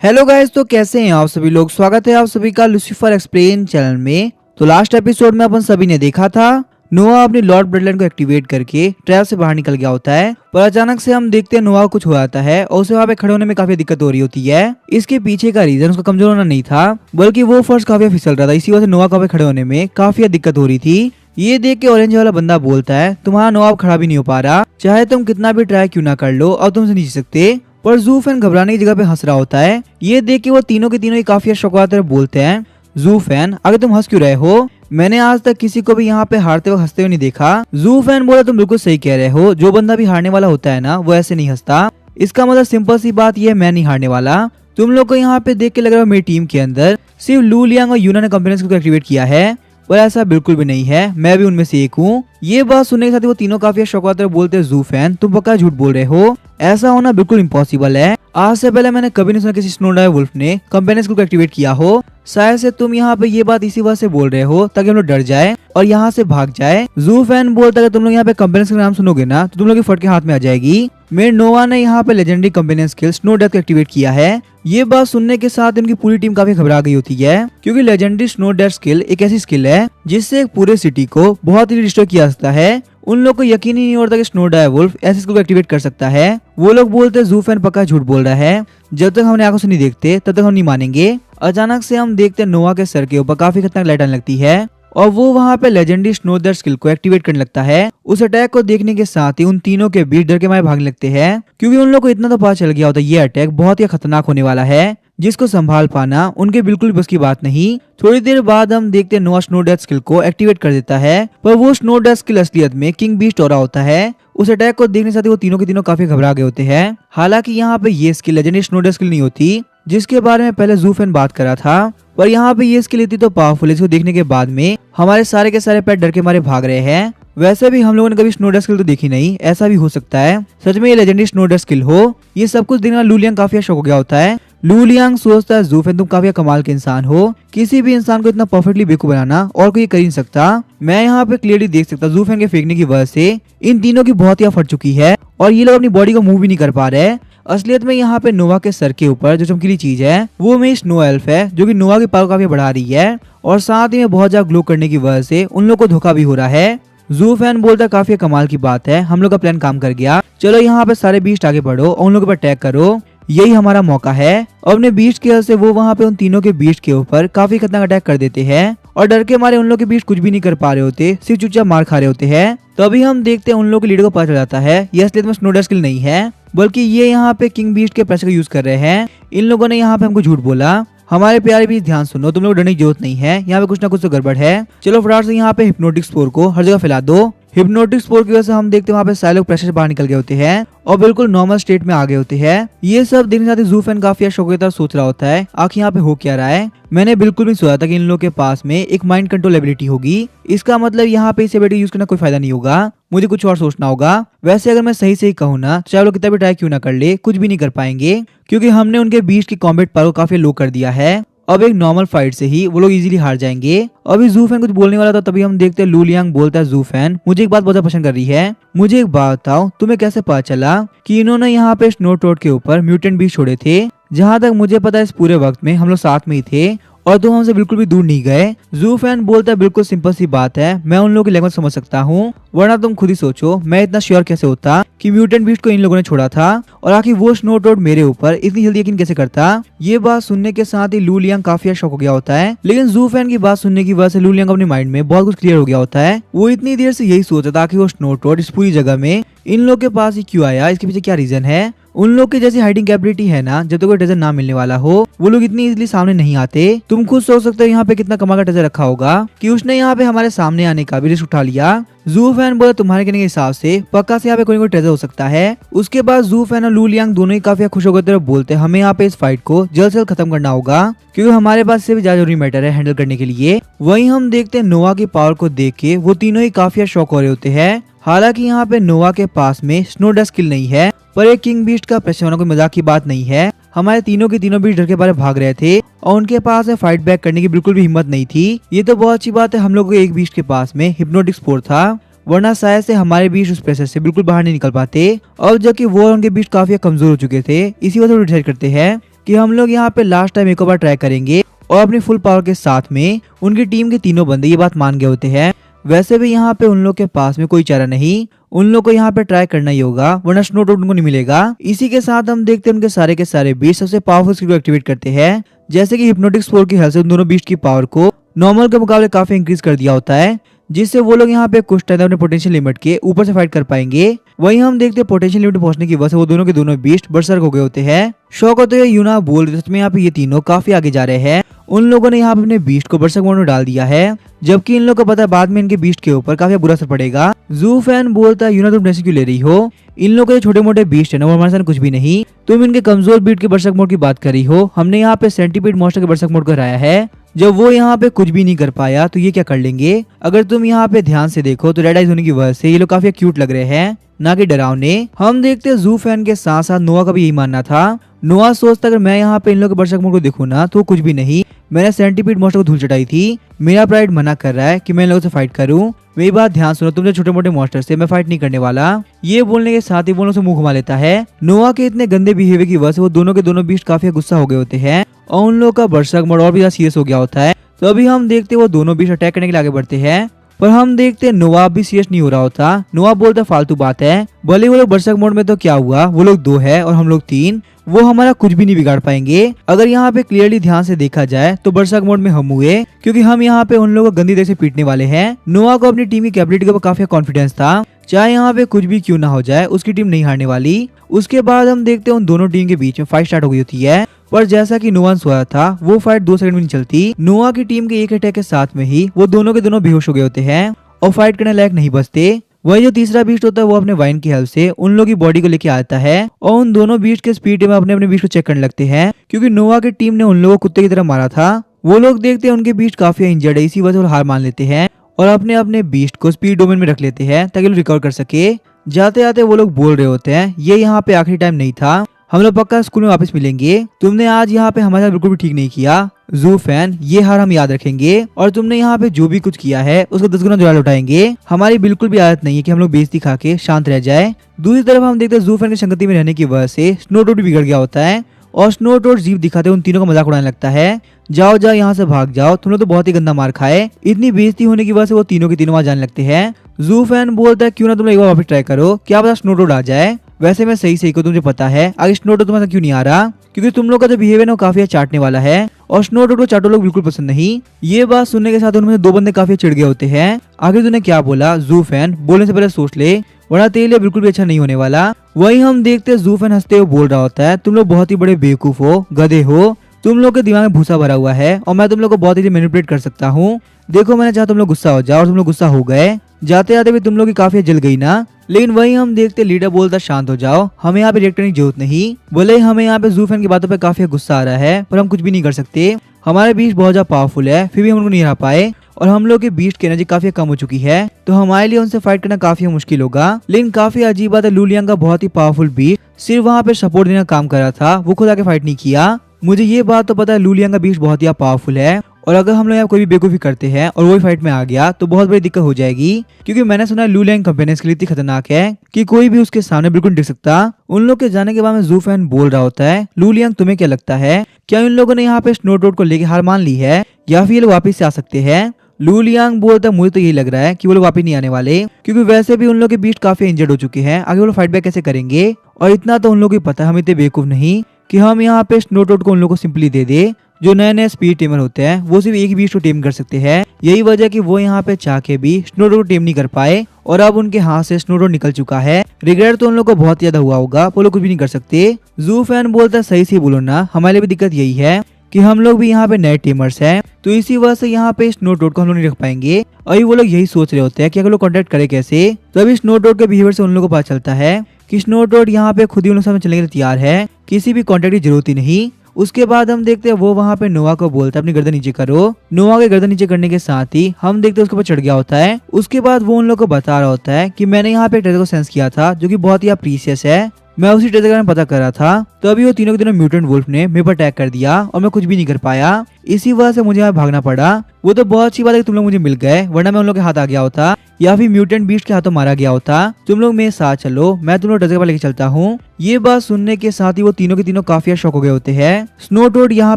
Hello guys, तो कैसे हैं आप सभी लोग। स्वागत है आप सभी का लूसीफर एक्सप्लेन चैनल में। तो लास्ट एपिसोड में अपन सभी ने देखा था नोआ अपनी लॉर्ड ब्लडलाइन को एक्टिवेट करके ट्रैप से बाहर निकल गया होता है, पर अचानक से हम देखते हैं नोआ को कुछ हो जाता है और उसे वहाँ पे खड़े होने में काफी दिक्कत हो रही होती है। इसके पीछे का रीजन उसका कमजोर होना नहीं था, बल्कि वो फर्श काफी फिसल रहा था। इसी वजह से नोआ को खड़े होने में काफी दिक्कत हो रही थी। ये देख के ऑरेंज वाला बंदा बोलता है, तुम्हारा नोआ खड़ा भी नहीं हो पा रहा, चाहे तुम कितना भी ट्राई क्यों ना कर लो, अब तुमसे नहीं जी सकते। पर जू फैन घबराने की जगह पे हंस रहा होता है। ये देख के वो तीनों के तीनों ही काफी शौकत बोलते हैं, जू फैन अगर तुम हंस क्यों रहे हो, मैंने आज तक किसी को भी यहाँ पे हारते हुए हंसते हुए नहीं देखा। जू फैन बोला, तुम बिल्कुल सही कह रहे हो, जो बंदा भी हारने वाला होता है ना वो ऐसे नहीं हंसता। इसका मतलब सिंपल सी बात ये है, मैं नहीं हारने वाला। तुम लोग को यहाँ पे देख के लग रहा है मेरी टीम के अंदर सिर्फ लू लियांग और यूना ने कंपेनियंस को एक्टिवेट किया है, पर ऐसा बिल्कुल भी नहीं है, मैं भी उनमें से एक हूँ। ये बात सुनने के साथ वो तीनों काफी शौकत बोलते हैं, जू फैन तुम पक्का झूठ बोल रहे हो, ऐसा होना बिल्कुल इम्पॉसिबल है। आज से पहले मैंने कभी नहीं सुना किसी स्नोडाई वुल्फ ने कंपेनियंस को एक्टिवेट किया हो। शायद से तुम यहाँ पे ये बात इसी वजह से बोल रहे हो ताकि हम लोग डर जाए और यहाँ से भाग जाए। जू फैन बोलता है, अगर तुम लोग यहाँ पे कंपेनियंस का नाम सुनोगे ना तो तुम लोग की फट के हाथ में आ जाएगी। मेरे नोआ ने यहाँ पे legendary companion skill snow death को एक्टिवेट किया है। ये बात सुनने के साथ इनकी पूरी टीम काफी घबरा गई होती है, क्योंकि लेजेंडरी स्नो डेथ स्किल एक ऐसी स्किल है जिससे एक पूरे सिटी को बहुत ही डिस्ट्रॉय किया जा सकता है। उन लोग को यकीन ही नहीं होता कि स्नोडाई वुल्फ ऐसी स्किल को एक्टिवेट कर सकता है। वो लोग बोलते हैं जू फैन पक्का झूठ बोल रहा है, जब तक हमने आंखों से नहीं देखते तब तक हम नहीं मानेंगे। अचानक से हम देखते हैं नोआ के सर के ऊपर काफी खतरनाक लाइट आने लगती है और वो वहाँ पे लेजेंडरी स्नो डेथ स्किल को एक्टिवेट करने लगता है। उस अटैक को देखने के साथ ही उन तीनों के बीच डर के मारे भागने लगते हैं, क्योंकि उन लोग को इतना तो पता चल गया होता है ये अटैक बहुत ही खतरनाक होने वाला है, जिसको संभाल पाना उनके बिल्कुल बस की बात नहीं। थोड़ी देर बाद हम देखते हैं नोआ स्नो डेथ स्किल को एक्टिवेट कर देता है, पर वो स्नो डेथ स्किल असलियत में किंग बीस्ट हो रहा होता है। उस अटैक को देखने से वो तीनों के तीनों काफी घबरा गए होते हैं। हालांकि यहाँ पे ये skill legendary snow death skill नहीं होती, जिसके बारे में पहले जू फैन बात करा था, पर यहाँ पे ये स्किल इतनी तो पावरफुल है, इसको देखने के बाद में हमारे सारे के सारे पेट डर के मारे भाग रहे हैं। वैसे भी हम लोगों ने कभी स्नो डेथ स्किल तो देखी नहीं, ऐसा भी हो सकता है सच में ये लेजेंडरी स्नो डेथ स्किल हो। ये सब कुछ देखने लू लियांग काफी शौक हो गया होता है। लू लियांग सोचता है, जू फैन तुम काफी कमाल के इंसान हो, किसी भी इंसान को इतना परफेक्टली बेवकूफ बनाना और कोई कर नहीं सकता। मैं यहाँ पे क्लियरली देख सकता जू फैन के फेंकने की वजह से इन तीनों की बहुत ही फट चुकी है और ये लोग अपनी बॉडी को मूव भी नहीं कर पा रहे। असलियत में यहाँ पे नोआ के सर के ऊपर जो चमकीली चीज है वो में स्नो एल्फ है, जो कि नोआ की पावर काफी बढ़ा रही है और साथ ही में बहुत ज्यादा ग्लो करने की वजह से उन लोग को धोखा भी हो रहा है। जू फैन बोलता है, काफी कमाल की बात है, हम लोग का प्लान काम कर गया, चलो यहाँ पे सारे बीस्ट आगे बढ़ो और उन लोगों पर अटैक करो, यही हमारा मौका है। और अपने बीस्ट की वजह से वो वहाँ पे उन तीनों के बीस्ट के ऊपर काफी खतरनाक अटैक कर देते हैं और डर के मारे उन लोग के बीस्ट कुछ भी नहीं कर पा रहे होते, सिर्फ चुपचाप मार खा रहे होते हैं। तभी हम देखते हैं उन लोग के लीडर को पता चल जाता है ये असलियत में स्नो डेथ स्किल नहीं है, बल्कि ये यहाँ पे किंग बीस्ट के प्रेशर का यूज कर रहे हैं। इन लोगों ने यहाँ पे हमको झूठ बोला। हमारे प्यारे भी ध्यान सुनो, तुम लोग डरने की जरूरत नहीं है, यहाँ पे कुछ ना कुछ तो गड़बड़ है। चलो फटाफट से यहाँ पे हिप्नोटिक स्पोर को हर जगह फैला दो। हिप्नोटिक स्पोर की वजह से हम देखते हैं वहाँ पे सारे लोग प्रेशर से बाहर निकल गए होते हैं और बिल्कुल नॉर्मल स्टेट में आ गए होते हैं। ये सब देखने के साथ जू फैन काफी शौक की तरह सोच रहा होता है, आखिर यहाँ पे हो क्या रहा है। मैंने बिल्कुल भी सोचा था कि इन लोगों के पास में एक माइंड कंट्रोल एबिलिटी होगी, इसका मतलब यहाँ पे इस एबिलिटी यूज करना कोई फायदा नहीं होगा, मुझे कुछ और सोचना होगा। वैसे अगर मैं सही सही कहूँ ना, चाहे लोग कितना भी ट्राई क्यों ना कर ले, कुछ भी नहीं कर पाएंगे, क्योंकि हमने उनके बीच की कॉम्बैट पावर को काफी लो कर दिया है। अब एक नॉर्मल फाइट से ही वो लोग इजीली हार जाएंगे। अभी जू फैन कुछ बोलने वाला था, तभी हम देखते हैं लू लियांग बोलता है, जू फैन मुझे एक बात बहुत पसंद कर रही है, मुझे एक बात बताओ, तुम्हें कैसे पता चला कि इन्होंने यहाँ पे स्नो टोड के ऊपर म्यूटेंट बीस्ट छोड़े थे। जहाँ तक मुझे पता है इस पूरे वक्त में हम लोग साथ में ही थे और तुम हमसे बिल्कुल भी दूर नहीं गए। जू फैन बोलता है, बिल्कुल सिंपल सी बात है, मैं उन लोगों की लैंग्वेज समझ सकता हूँ, वरना तुम खुद ही सोचो मैं इतना श्योर कैसे होता कि म्यूटेंट बीस्ट को इन लोगों ने छोड़ा था, और आखिर वो स्नो टोड मेरे ऊपर इतनी जल्दी यकीन कैसे करता। ये बात सुनने के साथ ही लू लियांग काफी शॉक हो गया होता है, लेकिन जू फैन की बात सुनने की वजह से लू लियांग अपने माइंड में बहुत कुछ क्लियर हो गया होता है। वो इतनी देर से यही सोचा था कि वो स्नो टोड इस पूरी जगह में इन लोग के पास ही क्यों आया, इसके पीछे क्या रीजन है। उन लोग की जैसी हाइडिंग कैपेबिलिटी है ना, जब तक कोई ट्रेजर ना मिलने वाला हो वो लोग इतनी इजीली सामने नहीं आते। तुम खुद सोच सकते हो यहाँ पे कितना कमाल का ट्रेजर रखा होगा कि उसने यहाँ पे हमारे सामने आने का भी रिस्क उठा लिया। जू फैन बोला, तुम्हारे कहने के हिसाब से पक्का से यहाँ पे कोई कोई ट्रेजर हो सकता है। उसके बाद जू फैन और लू लियांग दोनों ही काफी खुश होकर तरफ बोलते हैं, हमें यहाँ पे इस फाइट को जल्द से जल्द खत्म करना होगा, क्योंकि हमारे पास से भी ज्यादा जरूरी मैटर है हैंडल करने के लिए। वहीं हम देखते हैं नोआ की पावर को देख के वो तीनों ही काफी शॉक हो रहे होते हैं। हालांकि यहाँ पे नोआ के पास में स्नो डेथ स्किल नहीं है, पर एक किंग बीस्ट का प्रेशर होना कोई मजाक की बात नहीं है। हमारे तीनों के तीनों बीस्ट डर के बारे भाग रहे थे और उनके पास फाइट बैक करने की बिल्कुल भी हिम्मत नहीं थी। ये तो बहुत अच्छी बात है हम लोगों के एक बीस्ट के पास में हिप्नोटिक स्पोर था, वरना शायद से हमारे बीच उस प्रेशर से बिल्कुल बाहर नहीं निकल पाते। और जबकि वो उनके बीच काफी कमजोर हो चुके थे, इसी वजह से डिसाइड करते हैं कि हम लोग यहाँ पे लास्ट टाइम एक और बार ट्राई करेंगे और अपनी फुल पावर के साथ में उनकी टीम के तीनों बंदे ये बात मान गए होते हैं। वैसे भी यहाँ पे उन लोग के पास में कोई चारा नहीं, उन लोग को यहाँ पे ट्राई करना ही होगा वरना स्नो टोड उनको नहीं मिलेगा। इसी के साथ हम देखते हैं उनके सारे के सारे बीस्ट सबसे पावरफुल स्किल को एक्टिवेट करते हैं, जैसे कि हिप्नोटिक स्पोर की हेल्प से उन दोनों बीस्ट की पावर को नॉर्मल के मुकाबले काफी इंक्रीज कर दिया होता है, जिससे वो लोग यहाँ पे कुछ टाइम अपने पोटेंशियल लिमिट के ऊपर से फाइट कर पाएंगे। वहीं हम देखते हैं पोटेंशियल लिमिट पहुंचने की वजह से वो दोनों के दोनों बीस्ट बरसर्क हो गए होते हैं। शौक होते हुए यूना बोल रहे सच में यहाँ पे ये तीनों काफी आगे जा रहे हैं। उन लोगों ने यहाँ पे अपने बीस्ट को बरसर्क मोड में डाल दिया है, जबकि इन लोगों को पता है बाद में इनके बीस्ट के ऊपर काफी बुरा असर पड़ेगा। जू फैन बोलता है यूना तुम टेंशन क्यों ले रही हो, इन लोगों के छोटे मोटे बीस्ट है ना वो हमारे साथ कुछ भी नहीं, तुम इनके कमजोर बीट के बरसर्क मोड की बात कर रही हो। हमने यहाँ पे सेंटीपीड मॉन्स्टर के बरसर्क मोड को हराया है, जब वो यहाँ पे कुछ भी नहीं कर पाया तो ये क्या कर लेंगे। अगर तुम यहाँ पे ध्यान से देखो तो रेड आइज होने की वजह से ये लोग काफी क्यूट लग रहे हैं, ना कि डरावने। हम देखते हैं जू फैन के साथ साथ नोआ का भी यही मानना था। नोआ सोचता अगर मैं यहाँ पे इन लोगों के बरसर्क मोड को देखूं ना तो कुछ भी नहीं, मैंने सेंटीपीड मॉन्स्टर को धूल चटाई थी, मेरा प्राइड मना कर रहा है कि मैं इन लोगों से फाइट करूं। मेरी बात ध्यान सुनो, तुमसे छोटे मोटे मॉन्स्टर से मैं फाइट नहीं करने वाला। ये बोलने के साथ ही वो से मुंह घुमा लेता है। नोआ के इतने गंदे बिहेवियर की वजह से वो दोनों के दोनों बीस्ट काफी गुस्सा हो गए होते हैं और उन लोगों का बरसर्क मोड और भी ज्यादा सीरियस हो गया होता है। तो अभी हम देखते हैं वो दोनों बीस्ट अटैक करने के लिए आगे बढ़ते हैं, पर हम देखते हैं नोआ भी सीरियस नहीं हो रहा होता। नोआ बोलता फालतू बात है, भले वो लोग बरसर्क मोड में तो क्या हुआ, वो लोग 2 है और हम लोग 3, वो हमारा कुछ भी नहीं बिगाड़ पाएंगे। अगर यहाँ पे क्लियरली ध्यान से देखा जाए तो बरसर्क मोड में हम हुए, क्योंकि हम यहाँ पे उन लोगों को गंदी तरह से पीटने वाले हैं। नोआ को अपनी टीम की कैपेबिलिटी के ऊपर काफी कॉन्फिडेंस था, चाहे यहाँ पे कुछ भी क्यों ना हो जाए उसकी टीम नहीं हारने वाली। उसके बाद हम देखते हैं उन दोनों टीम के बीच में फाइट स्टार्ट हो गई होती है, पर जैसा कि नोआ सोया था वो फाइट 2 सेकंड में नहीं चलती। नोआ की टीम के एक अटैक के साथ में ही वो दोनों के दोनों बेहोश हो गए होते हैं और फाइट करने लायक नहीं बचते। वही जो तीसरा बीस्ट होता है वो अपने वाइन की हेल्प से उन लोगों की बॉडी को लेके आता है और उन दोनों बीस्ट के स्पीड में अपने अपने बीस्ट को चेक करने लगते हैं, क्योंकि नोआ की टीम ने उन लोगों को कुत्ते की तरह मारा था। वो लोग देखते हैं उनके बीस्ट काफी इंजर्ड है, इसी वजह से वो हार मान लेते हैं और अपने अपने बीस्ट को स्पीड डोमेन में रख लेते हैं ताकि वो रिकवर कर सके। जाते जाते वो लोग बोल रहे होते हैं ये यहाँ पे आखिरी टाइम नहीं था, हम लोग पक्का स्कूल में वापस मिलेंगे, तुमने आज यहाँ पे हमारे साथ बिल्कुल भी ठीक नहीं किया। जू फैन ये हार हम याद रखेंगे और तुमने यहाँ पे जो भी कुछ किया है उसको 10 गुना दोबारा लौटाएंगे। हमारी बिल्कुल भी आदत नहीं है कि हम लोग बेइज्जती खा के शांत रह जाए। दूसरी तरफ हम देखते हैं जू फैन की संगति में रहने की वजह से स्नो टोड बिगड़ गया होता है और स्नो टोड जीप दिखाते उन तीनों का मजाक उड़ाने लगता है, जाओ जाओ यहाँ से भाग जाओ, तुम लोग तो बहुत ही गंदा मार खाए। इतनी बेइज्जती होने की वजह से वो तीनों के तीनों वहां जाने लगते हैं। जू फैन बोलता है क्यों ना तुम लोग एक बार वापस ट्राई करो, क्या पता स्नो टोड आ जाए। वैसे मैं सही को तुझे पता है आगे स्नो टोड तुम्हारा क्यों नहीं आ रहा, क्योंकि तुम लोग का जो बिहेवियर है वो काफी चाटने वाला है और स्नो टोड को चाटो लोग बिल्कुल पसंद नहीं। ये बात सुनने के साथ उनमें से 2 बंदे काफी चिढ़ गए होते हैं। आगे तूने क्या बोला जू फैन, बोलने से पहले सोच ले वरना तेरे लिए बिल्कुल भी अच्छा नहीं होने वाला। वही हम देखते हैं जू फैन हंसते हुए बोल रहा होता है तुम लोग बहुत ही बड़े बेवकूफ हो, गधे हो, तुम लोग के दिमाग में भूसा भरा हुआ है और मैं तुम लोग को बहुत ही मैनिपुलेट कर सकता हूँ। देखो मैंने चाहा तुम लोग गुस्सा हो जाओ और तुम लोग गुस्सा हो गए, जाते जाते भी तुम लोग की काफी जल गई ना। लेकिन वही हम देखते लीडर बोलता शांत हो जाओ, हमें यहाँ पे रिएक्ट करने की जरूरत नहीं। बोले हमें यहाँ पे जू फैन की बातों पे काफी गुस्सा आ रहा है पर हम कुछ भी नहीं कर सकते, हमारे बीस्ट बहुत ज्यादा पावरफुल है फिर भी हम उनको नहीं हरा पाए और हम लोग के बीस्ट की एनर्जी काफी कम हो चुकी है, तो हमारे लिए उनसे फाइट करना काफी मुश्किल होगा। लेकिन काफी अजीब बात है लू लियांग का बहुत ही पावरफुल बीस्ट सिर्फ वहाँ पे सपोर्ट देने का काम कर रहा था, वो खुद आके फाइट नहीं किया। मुझे ये बात तो पता है लू लियांग का बीस्ट बहुत ही पावरफुल है और अगर हम लोग यहाँ कोई भी बेवकूफी करते हैं और वही फाइट में आ गया तो बहुत बड़ी दिक्कत हो जाएगी, क्योंकि मैंने सुना है लू लियांग कंपेनियंस के लिए इतनी खतरनाक है कि कोई भी उसके सामने बिल्कुल टिक सकता। उन लोग के जाने के बाद में जू फैन बोल रहा होता है लू लियांग तुम्हें क्या लगता है, क्या इन लोगों ने यहाँ पे स्नो टोड को लेकर हार मान ली है या फिर ये लोग वापिस से आ सकते हैं। लू लियांग बोलता मुझे तो यही लग रहा है कि वो लोग वापिस नहीं आने वाले, क्योंकि वैसे भी उन लोग के बीस्ट काफी इंजर्ड हो चुके हैं, आगे वो लोग फाइट बैक कैसे करेंगे। और इतना तो उन लोगों को पता है हम इतने बेवकूफ नहीं कि हम यहाँ पे स्नो टोड को उन लोगों को सिंपली दे दे। जो नए नए स्पीड टेमर होते हैं वो सिर्फ एक ही बीस्ट को टेम कर सकते हैं, यही वजह कि वो यहाँ पे चाह के भी स्नो टोड को टेम नहीं कर पाए और अब उनके हाथ से स्नो टोड निकल चुका है। रिग्रेट तो उन लोग को बहुत ज्यादा हुआ होगा, वो लोग कुछ भी नहीं कर सकते। जू फैन बोलता सही से बोलो ना, हमारे लिए भी दिक्कत यही है कि हम लोग भी यहाँ पे नए टीमर्स हैं, तो इसी वजह से यहाँ पे स्नो टोड को हम लोग नहीं रख पाएंगे। अभी वो लोग यही सोच रहे होते हैं कि अगर लोग कॉन्टेक्ट करे कैसे, तो अभी स्नो टोड के बिहेवियर से उन लोगों को पता चलता है कि स्नो टोड यहाँ पे खुद ही उन लोग सामने चलने के लिए तैयार है, किसी भी कॉन्टेक्ट की जरूरत ही नहीं। उसके बाद हम देखते हैं वो वहाँ पे नोआ को बोलता है अपनी गर्दन नीचे करो। नोआ के गर्दन नीचे करने के साथ ही हम देखते हैं उसके ऊपर चढ़ गया होता है। उसके बाद वो उन लोग को बता रहा होता है कि मैंने यहाँ पे ट्रेजर को सेंस किया था जो कि बहुत ही प्रीशियस है, मैं उसी ट्रेजर का पता कर रहा था, तो अभी वो तीनों के तीनों म्यूटेंट वुल्फ ने मेरे पर अटैक कर दिया और मैं कुछ भी नहीं कर पाया। इसी वजह से मुझे यहाँ भागना पड़ा। वो तो बहुत अच्छी बात है कि तुम लोग मुझे मिल गए, वरना मैं उन लोग के हाथ आ गया होता या फिर म्यूटेंट बीस्ट के हाथों मारा गया होता। तुम लोग मेरे साथ चलो, मैं तुम लोग ट्रेजर के पास लेके चलता हूँ। ये बात सुनने के साथ ही वो तीनों के तीनों काफी शौक हो गए होते हैं। स्नो टोड यहाँ